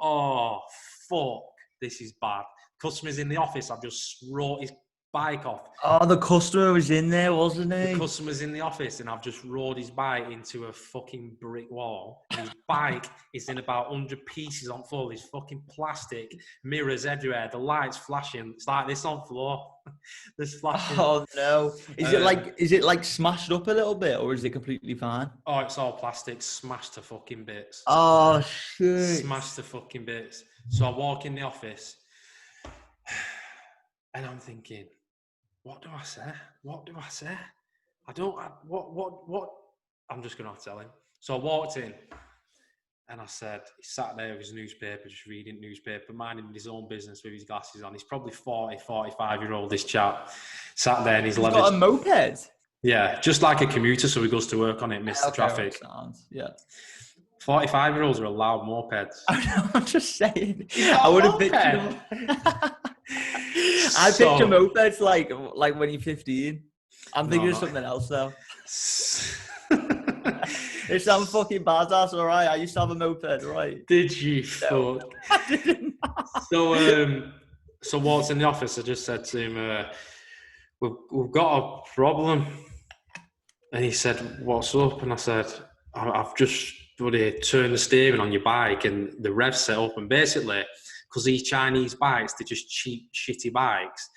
oh, fuck, this is bad. Customer's in the office, I've just wrote his bike off. Oh, the customer was in there, wasn't he? The customer's in the office, and I've just rode his bike into a fucking brick wall. And his bike is in about 100 pieces on floor. There's fucking plastic, mirrors everywhere, the lights flashing. It's like this on floor. There's flashing. Oh no. Is it like smashed up a little bit, or is it completely fine? Oh, it's all plastic, smashed to fucking bits. Oh shit. Smashed to fucking bits. So I walk in the office, and I'm thinking, what do I say? What I'm just going to have to tell him. So I walked in, and I said, he sat there with his newspaper, just reading newspaper, minding his own business with his glasses on. He's probably 40, 45-year-old, this chap. Sat there and he's got a moped? Yeah, just like a commuter, so he goes to work on it, missed the traffic. Yeah. 45-year-olds are allowed mopeds. I'm just saying. I would have pictured him. I picture mopeds like when you're 15. I'm thinking of something else though. It sounds fucking badass, alright. I used to have a moped, right? Did you? No, fuck. I didn't. So whilst in the office, I just said to him, we've got a problem. And he said, what's up? And I said, I've just turned the steering on your bike and the rev's set up. And basically, because these Chinese bikes, they're just cheap, shitty bikes.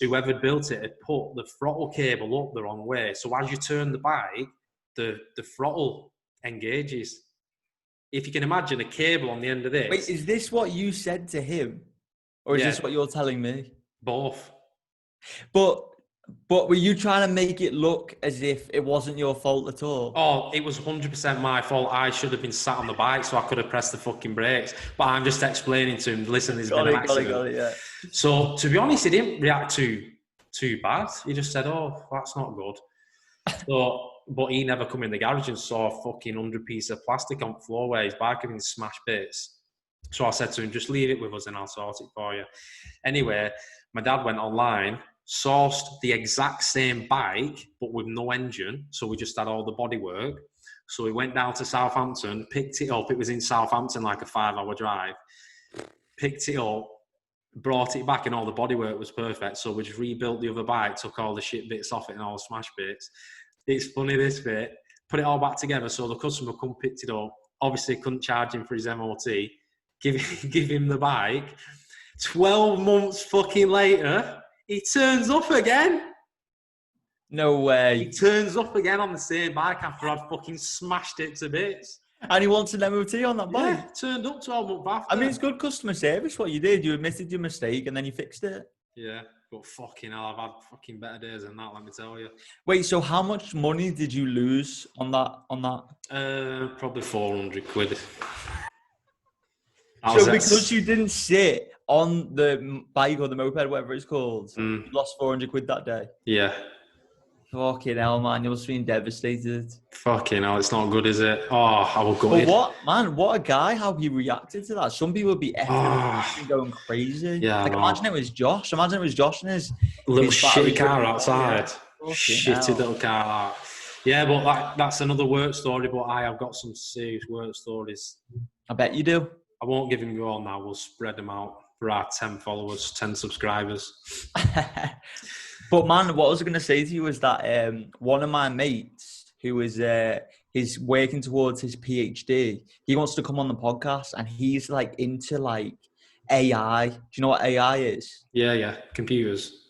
whoever built it had put the throttle cable up the wrong way. So as you turn the bike, the throttle engages. If you can imagine a cable on the end of this. Wait, is this what you said to him? Or is this what you're telling me? Both. But were you trying to make it look as if it wasn't your fault at all? Oh, it was 100% my fault. I should have been sat on the bike so I could have pressed the fucking brakes. But I'm just explaining to him, listen, there's been an accident. Got it, yeah. So, to be honest, he didn't react too bad. He just said, oh, that's not good. So, but he never come in the garage and saw a fucking 100 piece of plastic on the floor where his bike had been smashed bits. So I said to him, just leave it with us and I'll sort it for you. Anyway, my dad went online, sourced the exact same bike, but with no engine. So we just had all the bodywork. So we went down to Southampton, picked it up. It was in Southampton, like a 5-hour drive. Picked it up, brought it back, and all the bodywork was perfect. So we just rebuilt the other bike, took all the shit bits off it and all the smash bits. It's funny, this bit. Put it all back together. So the customer come, picked it up. Obviously, couldn't charge him for his MOT. Give him the bike. 12 months fucking later, he turns up again. No way. He turns up again on the same bike after I'd fucking smashed it to bits. And he wants an MOT on that bike? Yeah, turned up 12 months after. I mean, it's good customer service what you did. You admitted your mistake and then you fixed it. Yeah, but fucking hell, I've had fucking better days than that, let me tell you. Wait, so how much money did you lose on that? Probably 400 quid. So because you didn't sit on the bike or the moped, whatever it's called, you lost 400 quid that day? Yeah. Fucking hell, man. You must have been devastated. Fucking hell, it's not good, is it? Oh, I will go. But what a guy, how he reacted to that. Some people would be effing going crazy. Yeah, like, imagine it was Josh. Imagine it was Josh and his little his shitty car outside. Shitty little car. Yeah, but that's another work story, but I have got some serious work stories. I bet you do. I won't give him all now. We'll spread them out for our 10 followers, 10 subscribers. But man, what I was going to say to you is that one of my mates who is working towards his PhD, he wants to come on the podcast and he's like into like AI. Do you know what AI is? Yeah. Computers.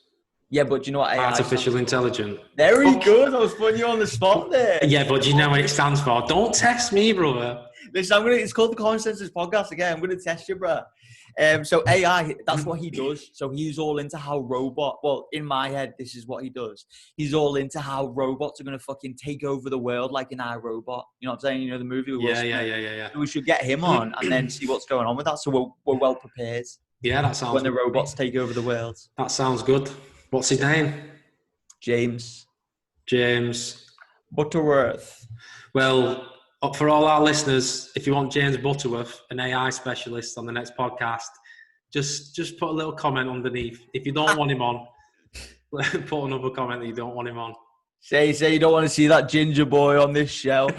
Yeah, but do you know what AI Artificial intelligence. Very good. I was putting you on the spot there. Yeah, but do you know what it stands for? Don't test me, brother. Listen, it's called the Commonsenseless Podcast again. I'm going to test you, bro. So AI, that's what he does. So he's all into how in my head, this is what he does. He's all into how robots are going to fucking take over the world like an iRobot. You know what I'm saying? You know the movie? Yeah. So we should get him on and then see what's going on with that. So we're well prepared. Yeah, that sounds when the robots take over the world. That sounds good. What's his name? James Butterworth. Well, for all our listeners, if you want James Butterworth, an AI specialist, on the next podcast, just put a little comment underneath. If you don't want him on, put another comment that you don't want him on. Say you don't want to see that ginger boy on this show.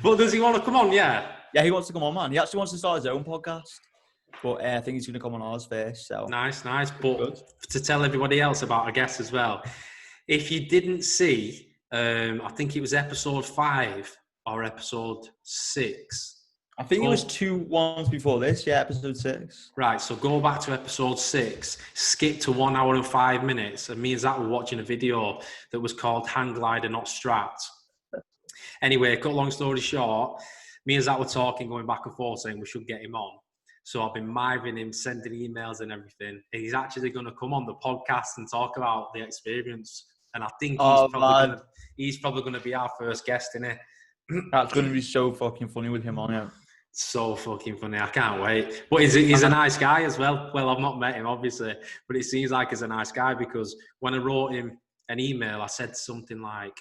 But does he want to come on? Yeah, he wants to come on, man. He actually wants to start his own podcast. But I think he's going to come on ours first. So Nice. But to tell everybody else about our guest as well, if you didn't see, I think it was episode 5 or episode 6. I think it was 2 ones before this. Yeah, episode 6. Right, so go back to episode 6, skip to 1 hour and 5 minutes, and me and Zach were watching a video that was called Hang Glider Not Strapped. Anyway, cut long story short, me and Zach were talking, going back and forth, saying we should get him on. So I've been miming him, sending emails and everything. And he's actually going to come on the podcast and talk about the experience. And I think he's probably going to be our first guest, innit? That's going to be so fucking funny with him on it. So fucking funny. I can't wait. But he's a nice guy as well. Well, I've not met him, obviously. But it seems like he's a nice guy because when I wrote him an email, I said something like,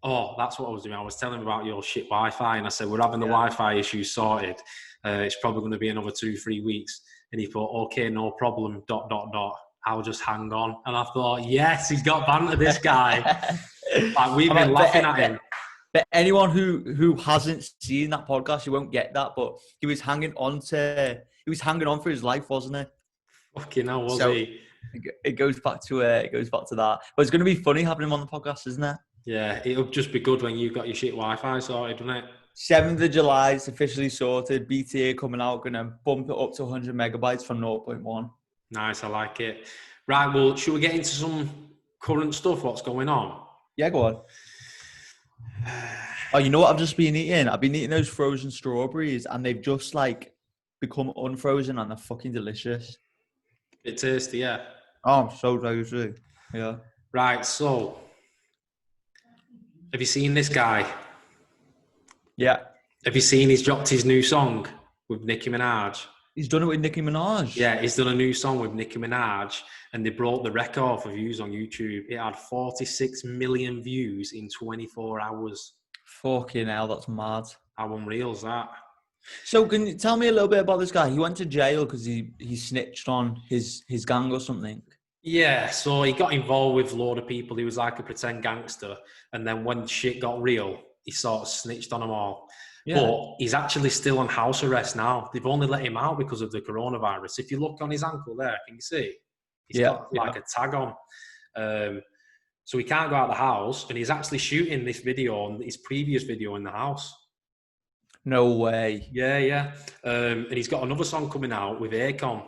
oh, that's what I was doing. I was telling him about your shit Wi-Fi. And I said, we're having the Wi-Fi issue sorted. It's probably going to be another 2-3 weeks. And he thought, okay, no problem, ... I'll just hang on. And I thought, yes, he's got banter, this guy. Like, we've been laughing at him. But anyone who hasn't seen that podcast, you won't get that. But he was hanging on for his life, wasn't he? Fucking hell, was he? It goes back to that. But it's going to be funny having him on the podcast, isn't it? Yeah, it'll just be good when you've got your shit Wi-Fi sorted, doesn't it? 7th of July is officially sorted. BTA coming out, going to bump it up to 100 megabytes from 0.1. Nice, I like it. Right, well, should we get into some current stuff, what's going on? Yeah, go on. Oh, you know what I've just been eating? I've been eating those frozen strawberries and they've just like become unfrozen and they're fucking delicious. Bit tasty, yeah. Oh, so tasty. Yeah. Right, so have you seen this guy? Yeah. Have you seen he's dropped his new song with Nicki Minaj? He's done it with Nicki Minaj. Yeah, he's done a new song with Nicki Minaj and they broke the record for views on YouTube. It had 46 million views in 24 hours. Fucking hell, that's mad. How unreal is that? So can you tell me a little bit about this guy? He went to jail because he snitched on his gang or something. Yeah, so he got involved with a load of people. He was like a pretend gangster. And then when shit got real, he sort of snitched on them all. Yeah. But he's actually still on house arrest now. They've only let him out because of the coronavirus. If you look on his ankle there, can you see? He's got like a tag on. So he can't go out of the house. And he's actually shooting this video on his previous video in the house. No way. Yeah. And he's got another song coming out with Akon.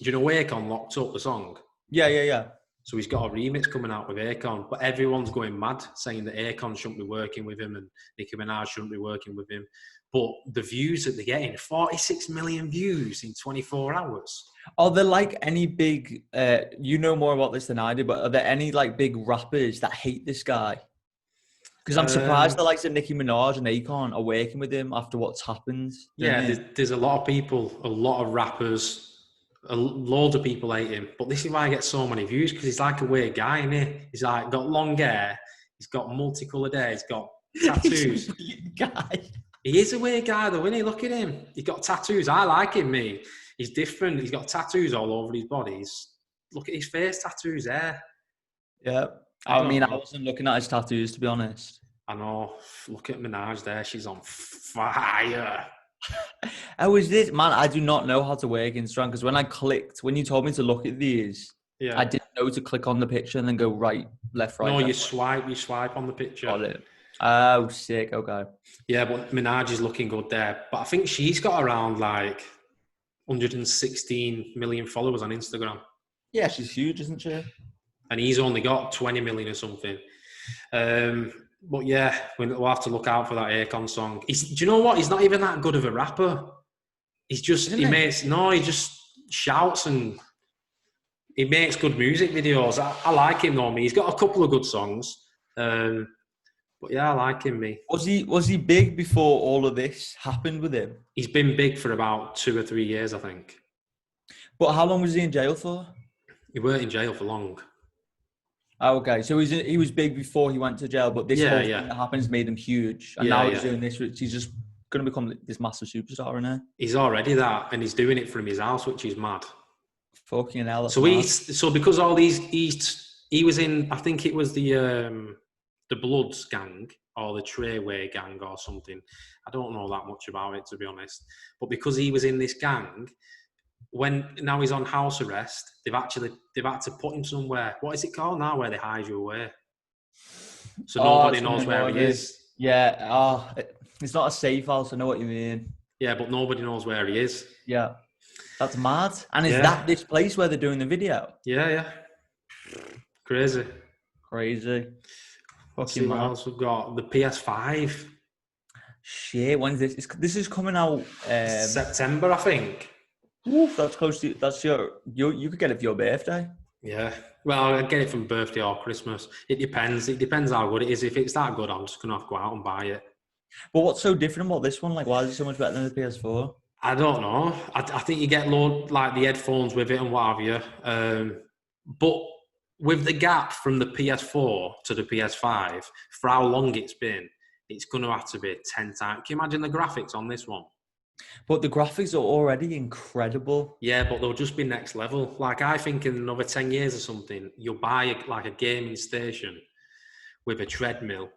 Do you know Akon Locked Up, the song? Yeah. So he's got a remix coming out with Akon, but everyone's going mad saying that Akon shouldn't be working with him and Nicki Minaj shouldn't be working with him. But the views that they're getting, 46 million views in 24 hours. Are there like any big, you know more about this than I do, but are there any like big rappers that hate this guy? Because I'm surprised the likes of Nicki Minaj and Akon are working with him after what's happened. Yeah, there's a lot of people, a lot of rappers, loads of people hate him. But this is why he gets so many views, because he's like a weird guy, isn't he? He's like got long hair, he's got multicoloured hair, he's got tattoos. Guy. He is a weird guy though, isn't he? Look at him. He's got tattoos. I like him, me. He's different. He's got tattoos all over his body. Look at his face tattoos there. Yeah. I mean, I wasn't looking at his tattoos, to be honest. I know. Look at Minaj there. She's on fire. How is this? Man, I do not know how to work Instagram because when you told me to look at these, I didn't know to click on the picture and then go right, left, right. No, left, you swipe on the picture. Got it. Oh, sick. Okay. Yeah, but Minaj is looking good there. But I think she's got around like 116 million followers on Instagram. Yeah, she's huge, isn't she? And he's only got 20 million or something. But yeah, we'll have to look out for that Akon song. Do you know what? He's not even that good of a rapper. He just shouts and he makes good music videos. I like him though, me. He's got a couple of good songs. But yeah, I like him, me. Was he big before all of this happened with him? He's been big for about 2 or 3 years, I think. But how long was he in jail for? He weren't in jail for long. Oh, okay, so he was big before he went to jail, but this whole thing that happens made him huge, and now he's doing this, which he's just going to become this massive superstar, isn't he? He's already that, and he's doing it from his house, which is mad. Fucking hell! So because all these, he was in, I think it was the Bloods gang or the Treyway gang or something. I don't know that much about it, to be honest. But because he was in this gang, now he's on house arrest, they've had to put him somewhere. What is it called now, where they hide you away? So nobody knows where he is. Yeah. It's not a safe house. I know what you mean. Yeah, but nobody knows where he is. Yeah. That's mad. And is that this place where they're doing the video? Yeah. Crazy. Fucking see what else we've got. The PS5. Shit, when's this? This is coming out September, I think. Oof, that's close to you could get it for your birthday. Yeah. Well, I get it from birthday or Christmas. It depends. It depends how good it is. If it's that good, I'm just gonna have to go out and buy it. But what's so different about this one? Like, why is it so much better than the PS4? I don't know. I think you get like the headphones with it and what have you. But with the gap from the PS4 to the PS5, for how long it's been, it's going to have to be 10 times. Can you imagine the graphics on this one? But the graphics are already incredible. Yeah, but they'll just be next level. Like, I think in another 10 years or something, you'll buy a gaming station with a treadmill.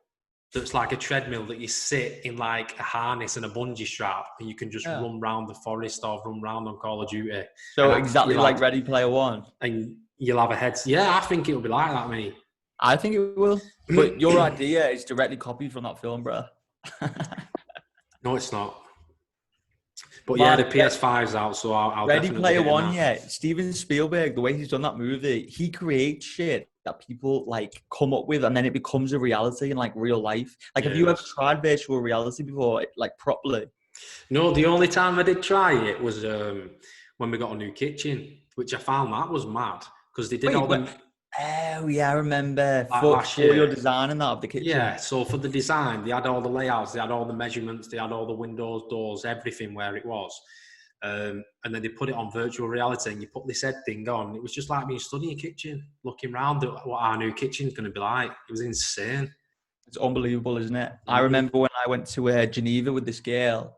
That's like a treadmill that you sit in like a harness and a bungee strap, and you can just run around the forest or run around on Call of Duty. So exactly like Ready Player One. And you'll have a head. Yeah, I think it'll be like that, mate. I think it will. But your idea is directly copied from that film, bro. No, it's not. But Man, yeah, the PS5's out, so I'll Ready definitely Player get in One, that. yeah. Steven Spielberg, the way he's done that movie, he creates shit that people like come up with, and then it becomes a reality in like real life. Like, have you ever Yes. tried virtual reality before, like properly? No, the only time I did try it was when we got a new kitchen, which I found that was mad because they did Wait, all what? them Oh yeah, I remember. like last For your year. design and that of the Yeah, kitchen. so for the design, they had all the layouts, they had all the measurements, they had all the windows, doors, everything where it was. And then they put it on virtual reality and you put this head thing on. It was just like being stood in your kitchen, looking around at what our new kitchen's going to be like. It was insane. It's unbelievable, isn't it? I remember when I went to Geneva with this girl,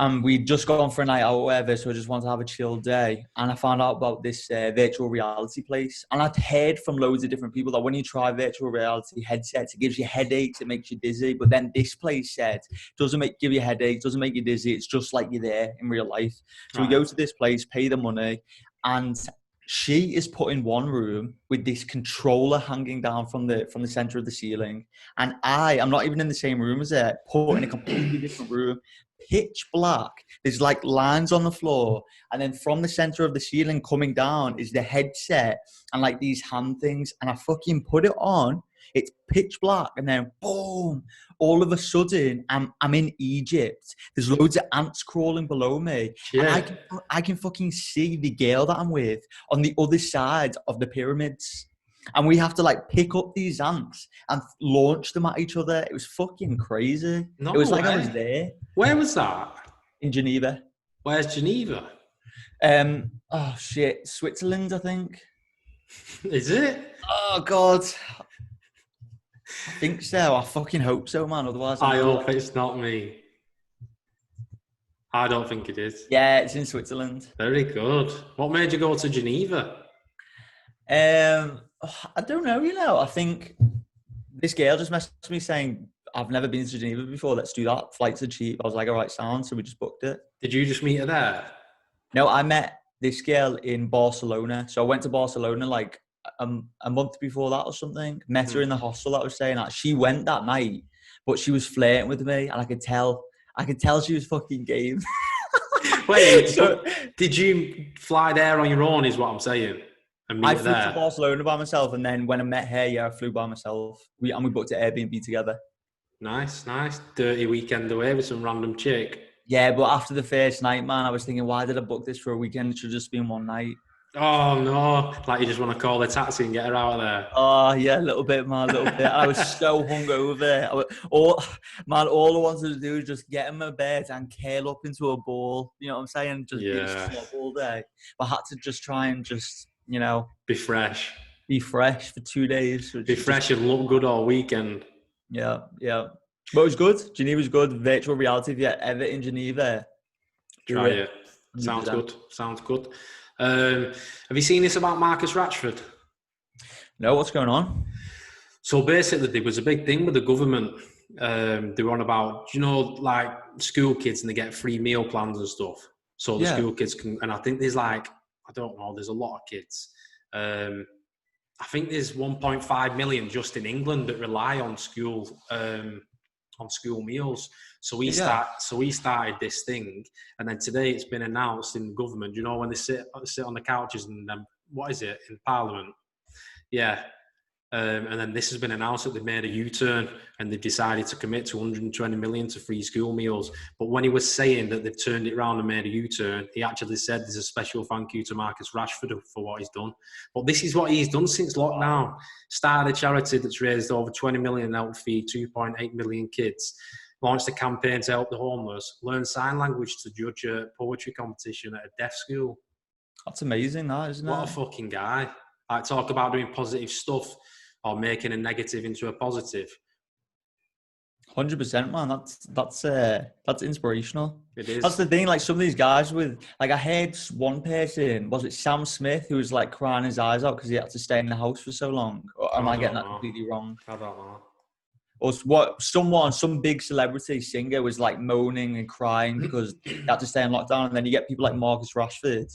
and we'd just gone for a night out or whatever, so I just wanted to have a chill day. And I found out about this virtual reality place. And I'd heard from loads of different people that when you try virtual reality headsets, it gives you headaches, it makes you dizzy. But then this place said, doesn't give you headaches, doesn't make you dizzy. It's just like you're there in real life. So we go to this place, pay the money, and she is put in one room with this controller hanging down from the center of the ceiling. And I'm not even in the same room as her, put in a completely different room. Pitch black. There's like lines on the floor, and then from the center of the ceiling coming down is the headset and like these hand things. And I fucking put it on. It's pitch black, and then boom! All of a sudden, I'm in Egypt. There's loads of ants crawling below me, Yeah. and I can fucking see the girl that I'm with on the other side of the pyramids. And we have to like pick up these ants and launch them at each other. It was fucking crazy. No It was like I way. was there Where was that? in Geneva. Where's Geneva? Oh shit, Switzerland, I think. Is it? Oh god, I think so. I fucking hope so, man. Otherwise, I hope it's not me. I don't think it is. Yeah, it's in Switzerland. Very good. What made you go to Geneva? I don't know. You know, I think this girl just messaged me saying, "I've never been to Geneva before. Let's do that. Flights are cheap." I was like, "All right, sound." So we just booked it. Did you just meet her there? No, I met this girl in Barcelona. So I went to Barcelona like a month before that or something. Met her in the hostel that I was staying at. She went that night, but she was flirting with me, and I could tell she was fucking game. Wait, so did you fly there on your own? Is what I'm saying. And meet I her flew there? to Barcelona by myself, and then when I met her, yeah, I flew by myself. We booked an Airbnb together. Nice. Dirty weekend away with some random chick. Yeah, but after the first night, man, I was thinking, why did I book this for a weekend? It should just been one night. Oh no! Like you just want to call a taxi and get her out of there. Oh yeah, a little bit, man, a little bit. I was so hungover. All I wanted to do was just get in my bed and curl up into a ball. You know what I'm saying? Just be asleep all day. But I had to just try and just, you know, be fresh for 2 days. Be fresh and look good all weekend. Yeah. But it was good. Geneva's good. Virtual reality. If you're ever in Geneva, try it. Sounds good. Have you seen this about Marcus Rashford? No, what's going on? So basically, there was a big thing with the government. They were on about, you know, like school kids and they get free meal plans and stuff. So the school kids can, and I think there's like, I don't know, there's a lot of kids. I think there's 1.5 million just in England that rely on school meals. So we started this thing, and then today it's been announced in government. You know, when they sit on the couches and then what is it in Parliament? Yeah. And then this has been announced that they've made a U-turn and they've decided to commit to 120 million to free school meals. But when he was saying that they've turned it around and made a U-turn, he actually said there's a special thank you to Marcus Rashford for what he's done. But this is what he's done since lockdown. Started a charity that's raised over 20 million and helped feed 2.8 million kids. Launched a campaign to help the homeless. Learn sign language to judge a poetry competition at a deaf school. That's amazing, that, isn't it? What a fucking guy. Like, talk about doing positive stuff or making a negative into a positive. 100%, man. That's inspirational. It is. That's the thing. Like some of these guys with, like I heard one person, was it Sam Smith, who was like crying his eyes out because he had to stay in the house for so long? Or am I getting that completely wrong? I don't know. Or some big celebrity singer was like moaning and crying because they had to stay in lockdown. And then you get people like Marcus Rashford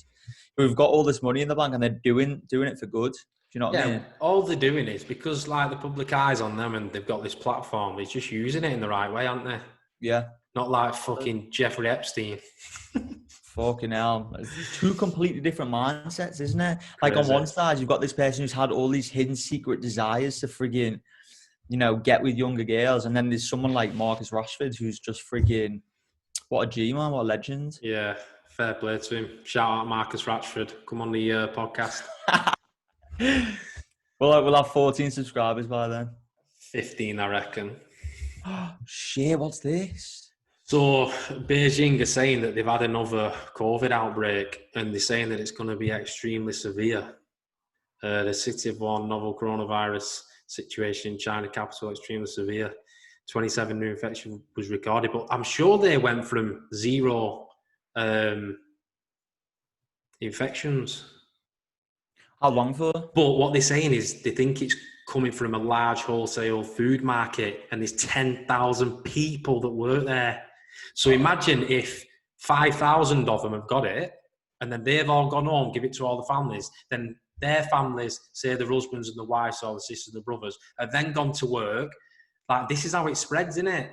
who've got all this money in the bank and they're doing it for good. Do you know what I mean? All they're doing is because like the public eye's on them and they've got this platform, they're just using it in the right way, aren't they? Yeah. Not like fucking Jeffrey Epstein. Fucking hell. It's two completely different mindsets, isn't it? Like on Crazy. one side, you've got this person who's had all these hidden secret desires to friggin', get with younger girls. And then there's someone like Marcus Rashford who's just friggin', what a G, man, what a legend. Yeah, fair play to him. Shout out Marcus Rashford. Come on the podcast. We'll have 14 subscribers by then. 15, I reckon. Shit, what's this? So Beijing are saying that they've had another COVID outbreak, and they're saying that it's going to be extremely severe. The city of Wuhan novel coronavirus situation in China capital extremely severe. 27 new infections was recorded, but I'm sure they went from 0 infections. How long for? But what they're saying is they think it's coming from a large wholesale food market, and there's 10,000 people that work there. So imagine if 5,000 of them have got it, and then they've all gone home, give it to all the families, then their families, say the husbands and the wives or the sisters and the brothers, have then gone to work. Like, this is how it spreads, isn't it?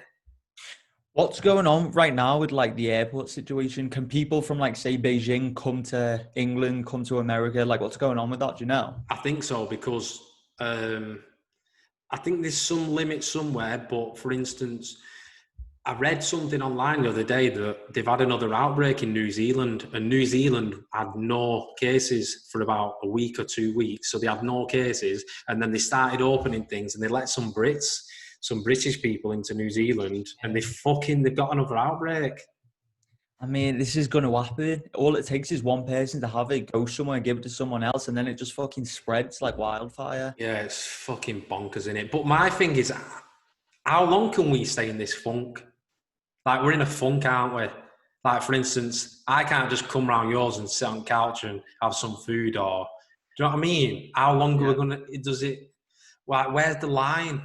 What's going on right now with like the airport situation? Can people from like, say, Beijing come to England, come to America? Like, what's going on with that? Do you know? I think so, because I think there's some limit somewhere. But for instance, I read something online the other day that they've had another outbreak in New Zealand, and New Zealand had no cases for about a week or 2 weeks. So they had no cases, and then they started opening things, and they let some British people into New Zealand, and they've got another outbreak. I mean, this is going to happen. All it takes is one person to have it, go somewhere and give it to someone else, and then it just fucking spreads like wildfire. Yeah, it's fucking bonkers, innit? But my thing is, how long can we stay in this funk? Like, we're in a funk, aren't we? Like, for instance, I can't just come round yours and sit on the couch and have some food, or... Do you know what I mean? How long are we going to... Does it... Like, where's the line?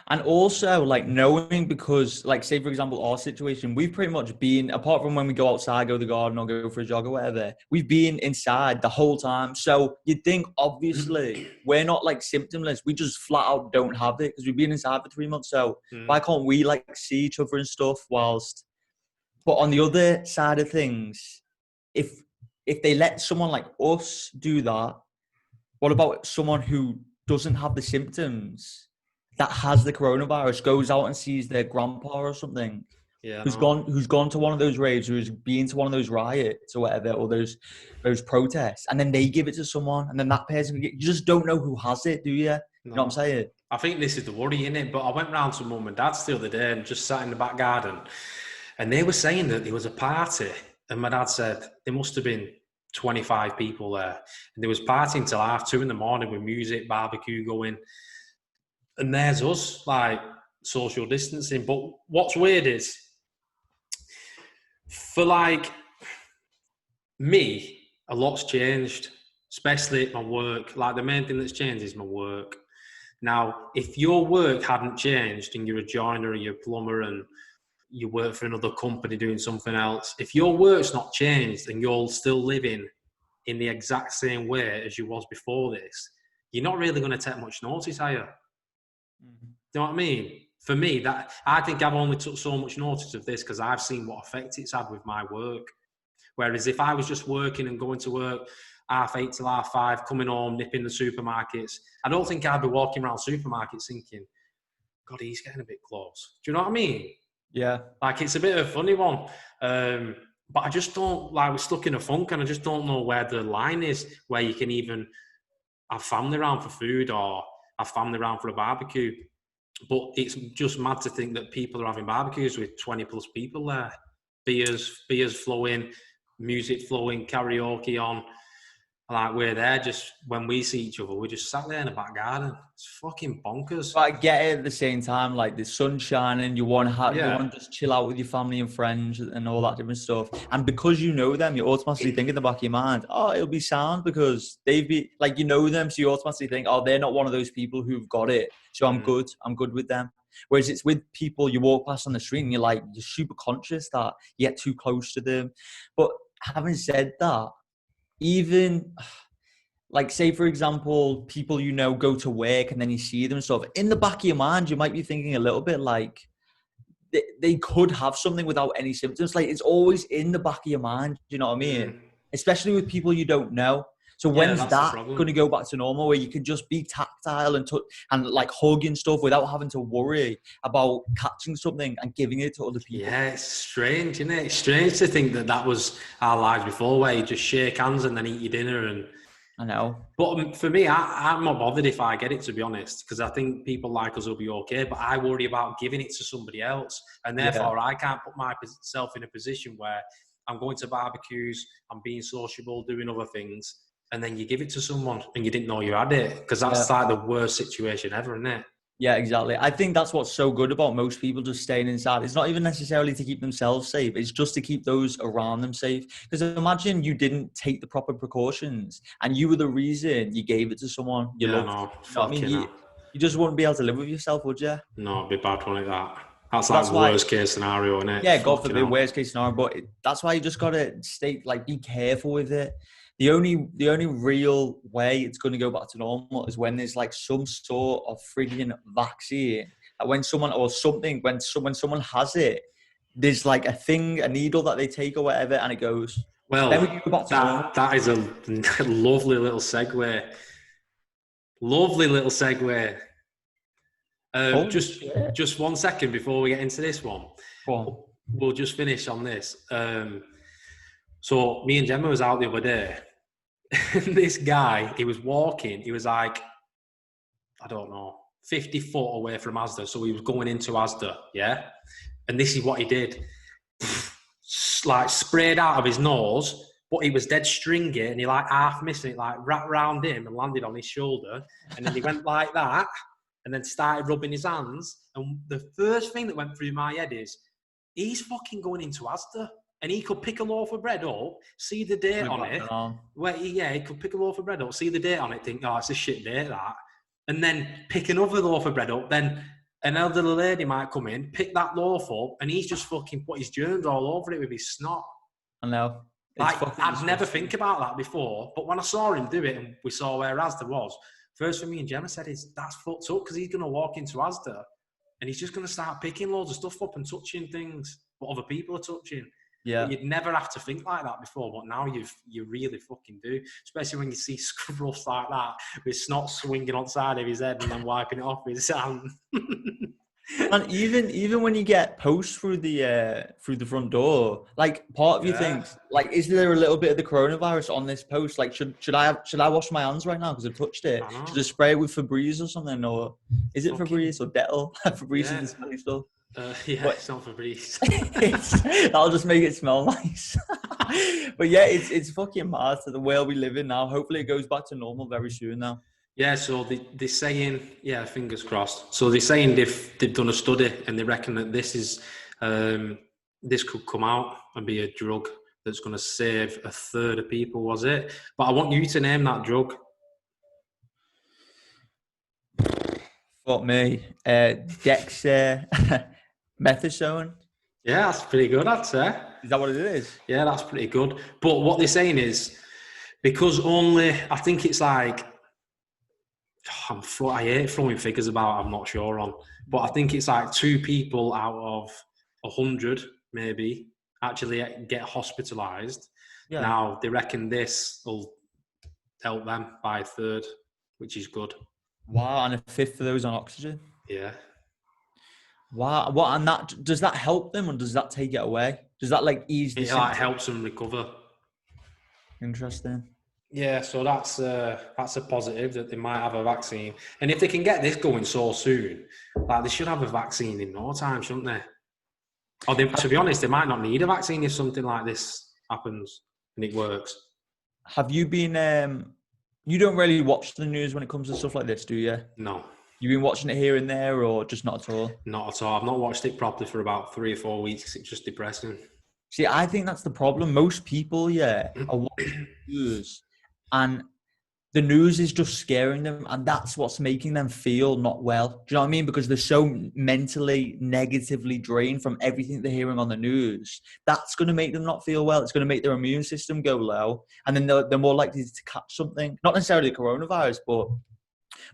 And also, like, knowing, because, like, say, for example, our situation, we've pretty much been, apart from when we go outside, go to the garden or go for a jog or whatever, we've been inside the whole time. So you'd think, obviously, we're not, like, symptomless. We just flat out don't have it because we've been inside for 3 months. So why can't we, like, see each other and stuff whilst... But on the other side of things, if they let someone like us do that, what about someone who doesn't have the symptoms, that has the coronavirus, goes out and sees their grandpa or something, who's gone to one of those raves, who's been to one of those riots or whatever, or those protests, and then they give it to someone, and then that person, you just don't know who has it, do you? No. You know what I'm saying? I think this is the worry, innit? But I went round to mum and dad's the other day and just sat in the back garden, and they were saying that there was a party, and my dad said there must have been 25 people there, and there was partying till 2:30 in the morning with music, barbecue going. And there's us, like, social distancing. But what's weird is, for, like, me, a lot's changed, especially at my work. Like, the main thing that's changed is my work. Now, if your work hadn't changed and you're a joiner or you're a plumber and you work for another company doing something else, if your work's not changed and you're still living in the exact same way as you was before this, you're not really going to take much notice, are you? Do you know what I mean? For me, that I think I've only took so much notice of this because I've seen what effect it's had with my work. Whereas if I was just working and going to work 8:30 till 5:30, coming home, nipping the supermarkets, I don't think I'd be walking around supermarkets thinking, God, he's getting a bit close. Do you know what I mean? Yeah. Like, it's a bit of a funny one. But I just don't, like, we're stuck in a funk, and I just don't know where the line is, where you can even have family around for food or have family around for a barbecue. But it's just mad to think that people are having barbecues with 20 plus people there. Beers flowing, music flowing, karaoke on. Like, we're there just when we see each other, we're just sat there in the back garden. It's fucking bonkers. But I get it at the same time, like the sun's shining, you want to just chill out with your family and friends and all that different stuff. And because you know them, you automatically think in the back of your mind, oh, it'll be sound because they've been, like, you know them, so you automatically think, oh, they're not one of those people who've got it, so I'm good with them. Whereas it's with people you walk past on the street and you're super conscious that you get too close to them. But having said that, even, like, say, for example, people you know go to work and then you see them and stuff, in the back of your mind, you might be thinking a little bit like, they could have something without any symptoms. Like, it's always in the back of your mind. Do you know what I mean? Especially with people you don't know. So when's that going to go back to normal, where you can just be tactile and like hug and stuff without having to worry about catching something and giving it to other people? Yeah, it's strange, isn't it? It's strange to think that was our lives before, where you just shake hands and then eat your dinner. And I know. But for me, I'm not bothered if I get it, to be honest, because I think people like us will be okay. But I worry about giving it to somebody else, and therefore I can't put myself in a position where I'm going to barbecues, I'm being sociable, doing other things, and then you give it to someone and you didn't know you had it, because that's like the worst situation ever, isn't it? Yeah, exactly. I think that's what's so good about most people just staying inside. It's not even necessarily to keep themselves safe. It's just to keep those around them safe. Because imagine you didn't take the proper precautions and you were the reason you gave it to someone you loved. No, I mean, you just wouldn't be able to live with yourself, would you? No, it'd be bad one like that. That's like worst case scenario, isn't it? Yeah, God forbid, worst case scenario. But that's why you just got to be careful with it. The only real way it's going to go back to normal is when there's like some sort of frigging vaccine. When someone has it, there's like a needle that they take or whatever, and it goes. Well, then we can go back to normal. That is a lovely little segue. Lovely little segue. Just 1 second before we get into this one. We'll just finish on this. So me and Gemma was out the other day. This guy, he was walking. He was like, I don't know, 50 foot away from Asda. So he was going into Asda, yeah? And this is what he did. Like sprayed out of his nose, but he was dead stringy and he like half missing it, like wrapped around him and landed on his shoulder. And then he went like that and then started rubbing his hands. And the first thing that went through my head is, he's fucking going into Asda. And he could pick a loaf of bread up, see the date on it. He could pick a loaf of bread up, see the date on it, think, oh, it's a shit date, that. And then pick another loaf of bread up. Then an elderly lady might come in, pick that loaf up, and he's just fucking put his germs all over it with his snot. I know. I'd never think about that before. But when I saw him do it and we saw where Asda was, first thing me and Gemma said is, that's fucked up, because he's going to walk into Asda and he's just going to start picking loads of stuff up and touching things what other people are touching. Yeah, but you'd never have to think like that before, but now you really fucking do. Especially when you see scruffs like that with snot swinging on the side of his head and then wiping it off with his hand. And even when you get post through the front door, like part of you thinks, like, is there a little bit of the coronavirus on this post? Like, should I wash my hands right now because I touched it? Should I spray it with Febreze or something, or is it Febreze or Dettol? Febreze is the smelly stuff. It's not Febreze. That'll just make it smell nice. But yeah, it's fucking mad to the world we live in now. Hopefully it goes back to normal very soon now. Yeah, so they're saying, fingers crossed. So they're saying they've done a study and they reckon that this is this could come out and be a drug that's going to save a third of people, was it? But I want you to name that drug. Fuck me. Methadone. Yeah, that's pretty good, I'd say. Is that what it is? Yeah, that's pretty good. But what they're saying is, because I think it's like, I hate throwing figures about, I'm not sure on, but I think it's like 2 people out of 100 maybe actually get hospitalised. Yeah. Now, they reckon this will help them by a third, which is good. Wow, and a fifth of those on oxygen? Yeah. Wow, what, and that, does that help them or does that take it away? Does that like ease the symptoms? It helps them recover. Interesting. Yeah, so that's a positive that they might have a vaccine. And if they can get this going so soon, like, they should have a vaccine in no time, shouldn't they? Or to be honest, they might not need a vaccine if something like this happens and it works. Have you been, you don't really watch the news when it comes to stuff like this, do you? No. You've been watching it here and there or just not at all? Not at all. I've not watched it properly for about 3 or 4 weeks. It's just depressing. See, I think that's the problem. Most people, are watching the news and the news is just scaring them, and that's what's making them feel not well. Do you know what I mean? Because they're so mentally negatively drained from everything they're hearing on the news. That's going to make them not feel well. It's going to make their immune system go low, and then they're more likely to catch something. Not necessarily coronavirus, but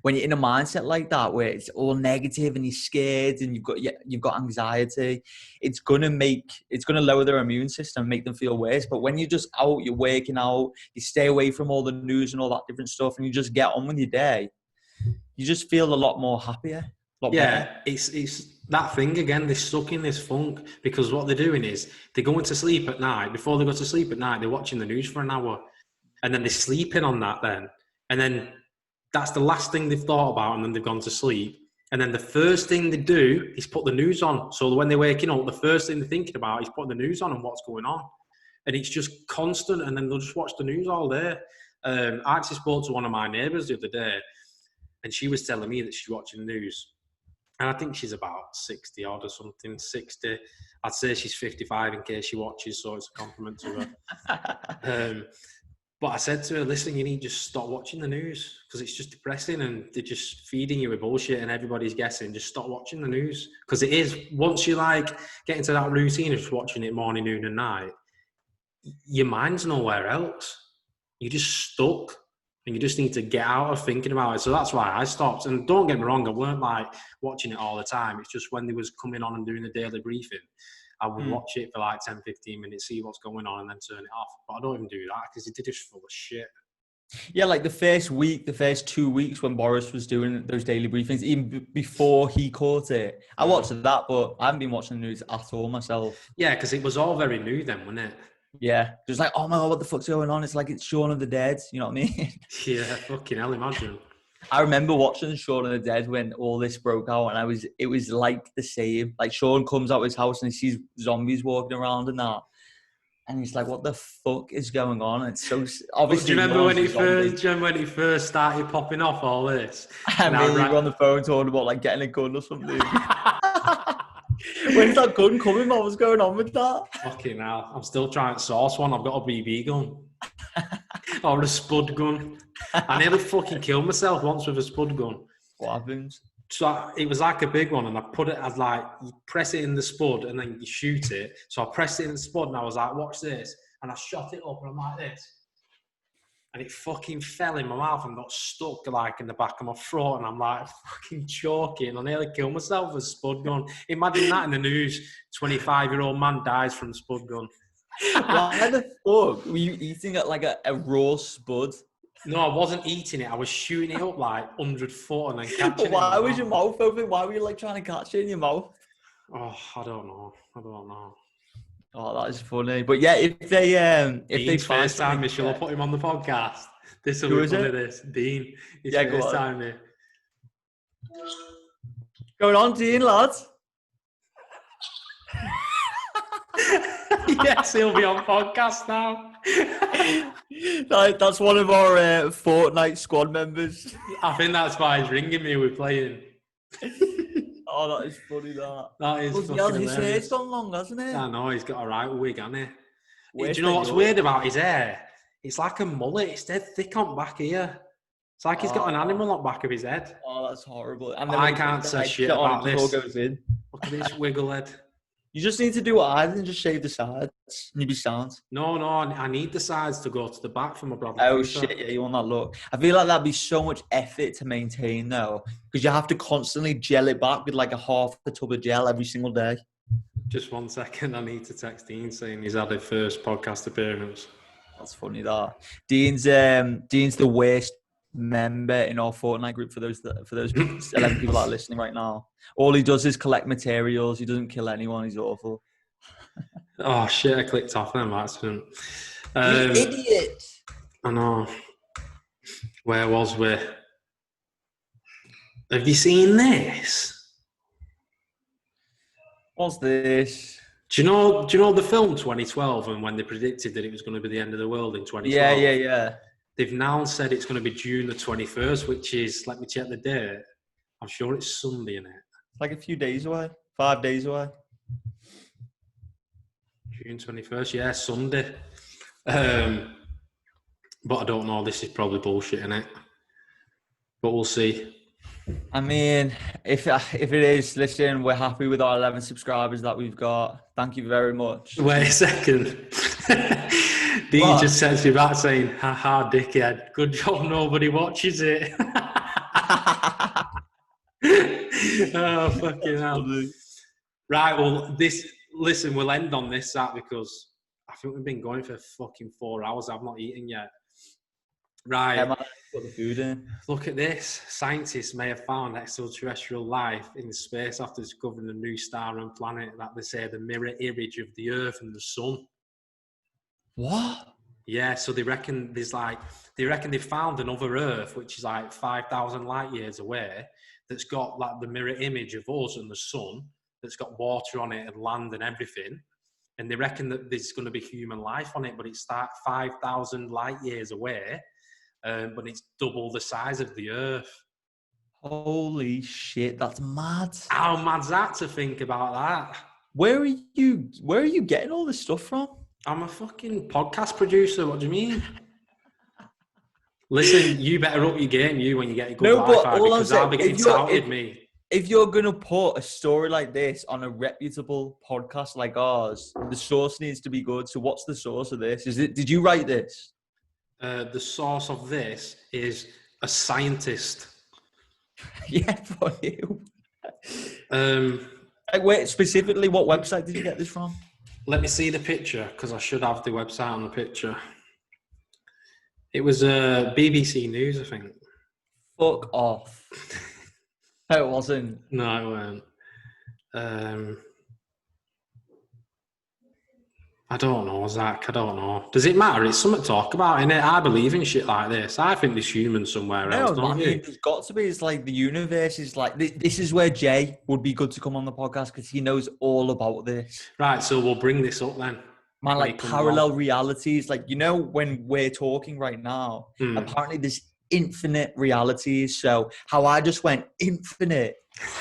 when you're in a mindset like that, where it's all negative and you're scared and you've got anxiety, it's gonna lower their immune system and make them feel worse. But when you're just out, you're working out, you stay away from all the news and all that different stuff, and you just get on with your day, you just feel a lot more happier. Yeah, it's that thing again. They're stuck in this funk because what they're doing is they're going to sleep at night. Before they go to sleep at night, they're watching the news for an hour, and then they're sleeping on that. And then that's the last thing they've thought about, and then they've gone to sleep. And then the first thing they do is put the news on. So when they're waking up, the first thing they're thinking about is putting the news on and what's going on, and it's just constant. And then they'll just watch the news all day. I actually spoke to one of my neighbours the other day, and she was telling me that she's watching the news. And I think she's about 60 odd or something, 60. I'd say she's 55 in case she watches, so it's a compliment to her. But I said to her, listen, you need to just stop watching the news because it's just depressing and they're just feeding you with bullshit and everybody's guessing. Just stop watching the news because it is, once you like get into that routine of just watching it morning, noon and night, your mind's nowhere else. You're just stuck. And you just need to get out of thinking about it. So that's why I stopped. And don't get me wrong, I weren't like watching it all the time. It's just when they was coming on and doing the daily briefing, I would watch it for like 10, 15 minutes, see what's going on and then turn it off. But I don't even do that because they're just full of shit. Yeah, like the first 2 weeks when Boris was doing those daily briefings, even before he caught it, I watched that, but I haven't been watching the news at all myself. Yeah, because it was all very new then, wasn't it? Yeah, just like, oh my God, what the fuck's going on? It's like it's Shaun of the Dead, you know what I mean? Yeah, fucking hell, imagine. I remember watching Shaun of the Dead when all this broke out, and it was like the same. Like Shaun comes out of his house and he sees zombies walking around and that, and he's like, "What the fuck is going on?" And it's so obviously. Do you remember when he first started popping off all this? And we were on the phone talking about like getting a gun or something. When's that gun coming? What was going on with that? Fucking hell. I'm still trying to source one. I've got a BB gun. Or a spud gun. I nearly fucking killed myself once with a spud gun. What happens? So it was like a big one, and I put it as like, you press it in the spud and then you shoot it. So I pressed it in the spud and I was like, watch this. And I shot it up and I'm like this. And it fucking fell in my mouth and got stuck like in the back of my throat. And I'm like fucking choking. I nearly killed myself with a spud gun. Imagine that in the news. 25-year-old man dies from spud gun. Why the fuck were you eating it like a raw spud? No, I wasn't eating it. I was shooting it up like 100 foot and then catching it. Why was your mouth open? Why were you like trying to catch it in your mouth? Oh, I don't know. Oh, that is funny. But yeah, if they FaceTime me, shall I put him on the podcast? This will be funny. This Dean. Yeah, go on. FaceTime me. Going on, Dean, lads. Yes, he'll be on podcast now. That's one of our Fortnite squad members. I think that's why he's ringing me. We're playing. Oh, that is funny. That is fucking hilarious. His hair's gone long, hasn't it? I know, he's got a right wig, hasn't he? Do you know what's weird about his hair? It's like a mullet. It's dead thick on back here. It's like he's got an animal on the back of his head. Oh, that's horrible. And I can't say shit about this. Goes in. Look at this wiggle head. You just need to do what I did and just shave the sides and you'll be sound. No, I need the sides to go to the back for my brother. Oh, shit, yeah, you want that look. I feel like that'd be so much effort to maintain, though, because you have to constantly gel it back with like a half a tub of gel every single day. Just 1 second, I need to text Dean saying he's had his first podcast appearance. That's funny, that. Dean's the worst member in our Fortnite group for those 11 people that are listening right now. All he does is collect materials. He doesn't kill anyone. He's awful. Oh shit! I clicked off them by accident. You idiot! I know. Where was we? Have you seen this? What's this? Do you know the film 2012 and when they predicted that it was going to be the end of the world in 2012? Yeah. They've now said it's going to be June the 21st, which is, let me check the date. I'm sure it's Sunday, isn't it? It's like a few days away. 5 days away. June 21st, yeah, Sunday. But I don't know. This is probably bullshit, innit? But we'll see. I mean, if it is, listen, we're happy with our 11 subscribers that we've got. Thank you very much. Wait a second. Dean just sends me back saying, haha, dickhead. Good job nobody watches it. Oh, fucking hell. Right, well, listen, we'll end on this, Zach, because I think we've been going for fucking 4 hours. I've not eaten yet. Right. Yeah, man, put the food in. Look at this. Scientists may have found extraterrestrial life in space after discovering a new star and planet that they say the mirror image of the Earth and the Sun. What? Yeah, so they reckon they found another Earth, which is like 5,000 light years away, that's got like the mirror image of us and the Sun, that's got water on it and land and everything. And they reckon that there's going to be human life on it, but it's 5,000 light years away, but it's double the size of the Earth. Holy shit, that's mad. How mad's that to think about that? Where are you getting all this stuff from? I'm a fucking podcast producer. What do you mean? Listen, you better up your game, when you get a good Wi-Fi, because I'll be getting touted me. If you're going to put a story like this on a reputable podcast like ours, the source needs to be good. So what's the source of this? Did you write this? The source of this is a scientist. Yeah, for you. Wait, specifically, what website did you get this from? Let me see the picture, because I should have the website on the picture. It was BBC News, I think. Fuck off. No, it wasn't. No, it weren't. I don't know, Zach. I don't know. Does it matter? It's something to talk about, innit? I believe in shit like this. I think there's humans somewhere else, don't you? There's got to be. It's like the universe is like... This is where Jay would be good to come on the podcast, because he knows all about this. Right, so we'll bring this up then. Man, like parallel realities. Like, when we're talking right now, apparently there's infinite realities. So how I just went infinite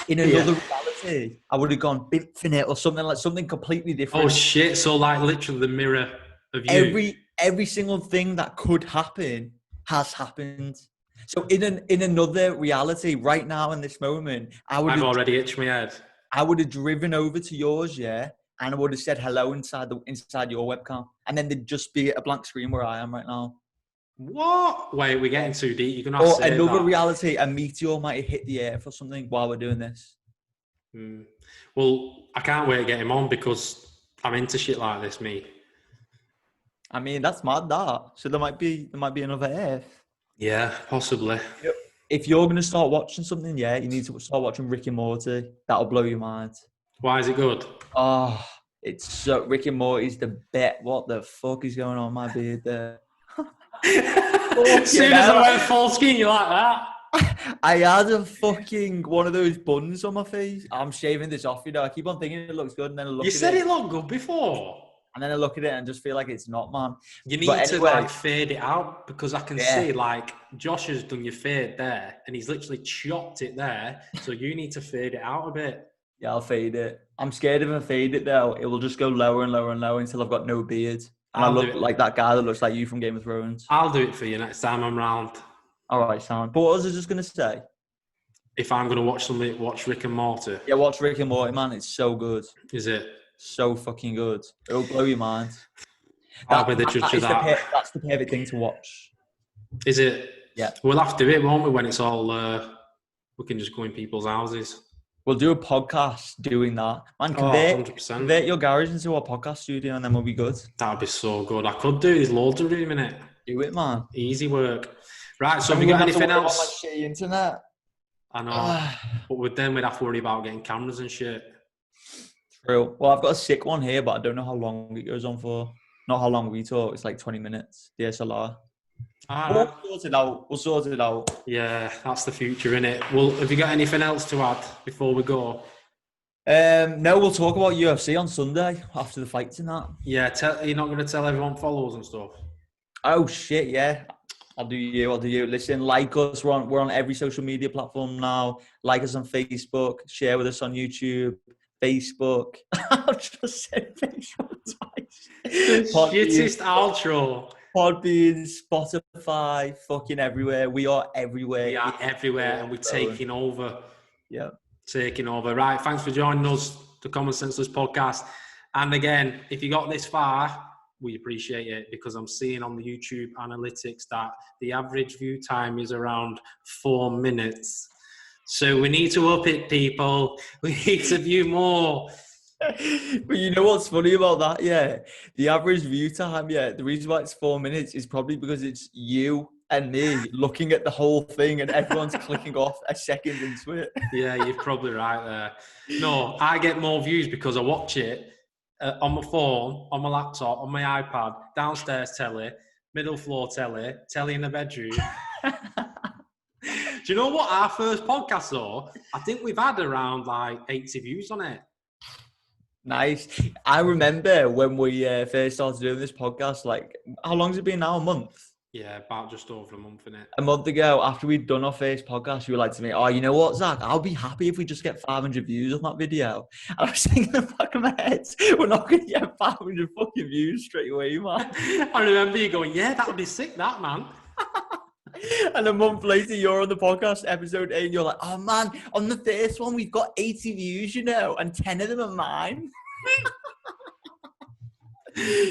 in another reality, I would have gone infinite or something completely different. Oh shit! So like literally the mirror of you. Every single thing that could happen has happened. So in another reality, right now in this moment, I've already itched my head. I would have driven over to yours, yeah, and I would have said hello inside your webcam, and then there'd just be a blank screen where I am right now. What? Wait, we're getting too deep. You're gonna have to say another that. reality, a meteor might have hit the earth or something while we're doing this. Well, I can't wait to get him on, because I'm into shit like this, me. I mean, that's mad, that. So there might be another earth. Yeah, possibly. If you're gonna start watching something, yeah, you need to start watching Rick and Morty. That'll blow your mind. Why is it good? Oh, it's so Rick and Morty's the bet. What the fuck is going on my beard there? As soon as I went full screen, you like that? I had a fucking one of those buns on my face. I'm shaving this off, I keep on thinking it looks good, and then I look at it. You said it looked good before. And then I look at it and just feel like it's not, man. You need to fade it out, because I can see Josh has done your fade there, and he's literally chopped it there. So you need to fade it out a bit. Yeah, I'll fade it. I'm scared if I fade it though, it will just go lower and lower and lower until I've got no beard. And I look like that guy that looks like you from Game of Thrones. I'll do it for you next time I'm round. All right, Sam. But what was I just going to say? If I'm going to watch Rick and Morty. Yeah, watch Rick and Morty, man. It's so good. Is it? So fucking good. It'll blow your mind. I'll be the judge of that. That's the perfect thing to watch. Is it? Yeah. We'll have to do it, won't we, when it's all... we can just go in people's houses. We'll do a podcast doing that. Man, convert your garage into a podcast studio, and then we'll be good. That would be so good. I could do. There's loads of room in it. Do it, man. Easy work. Right, so have you got anything else? On my shitty internet. I know. But we'd have to worry about getting cameras and shit. True. Well, I've got a sick one here, but I don't know how long it goes on for. Not how long we talk. It's like 20 minutes. DSLR. Right. We'll sort it out. Yeah, that's the future, innit? Well, have you got anything else to add before we go? No, we'll talk about UFC on Sunday after the fights and that. Yeah, you're not going to tell everyone follows and stuff? Oh, shit, yeah. I'll do you. Listen, like us. We're on every social media platform now. Like us on Facebook. Share with us on YouTube. Facebook. I've just said Facebook twice. The shittest outro. Podbean, Spotify, fucking everywhere. We are everywhere. We are everywhere, and we're taking over. Yeah. Taking over. Right, thanks for joining us, the Commonsenseless Podcast. And again, if you got this far, we appreciate it, because I'm seeing on the YouTube analytics that the average view time is around 4 minutes. So we need to up it, people. We need to view more. But you know what's funny about that? Yeah, the average view time. Yeah, the reason why it's 4 minutes is probably because it's you and me looking at the whole thing, and everyone's clicking off a second into it. Yeah, you're probably right there. No, I get more views because I watch it on my phone, on my laptop, on my iPad, downstairs telly, middle floor telly in the bedroom. Do you know what? Our first podcast, though, I think we've had around like 80 views on it. Nice. I remember when we first started doing this podcast, like, how long's it been now? A month? Yeah, about just over a month, innit? A month ago, after we'd done our first podcast, you were like to me, oh, you know what, Zach? I'll be happy if we just get 500 views on that video. And I was thinking in the back of my head, we're not going to get 500 fucking views straight away, man. I remember you going, yeah, that would be sick, that, man. And a month later, you're on the podcast, episode 8, and you're like, oh, man, on the first one, we've got 80 views, you know, and 10 of them are mine.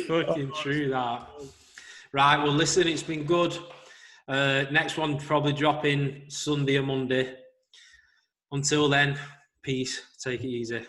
Fucking true, that. Right, well, listen, it's been good. Next one probably dropping Sunday or Monday. Until then, peace. Take it easy.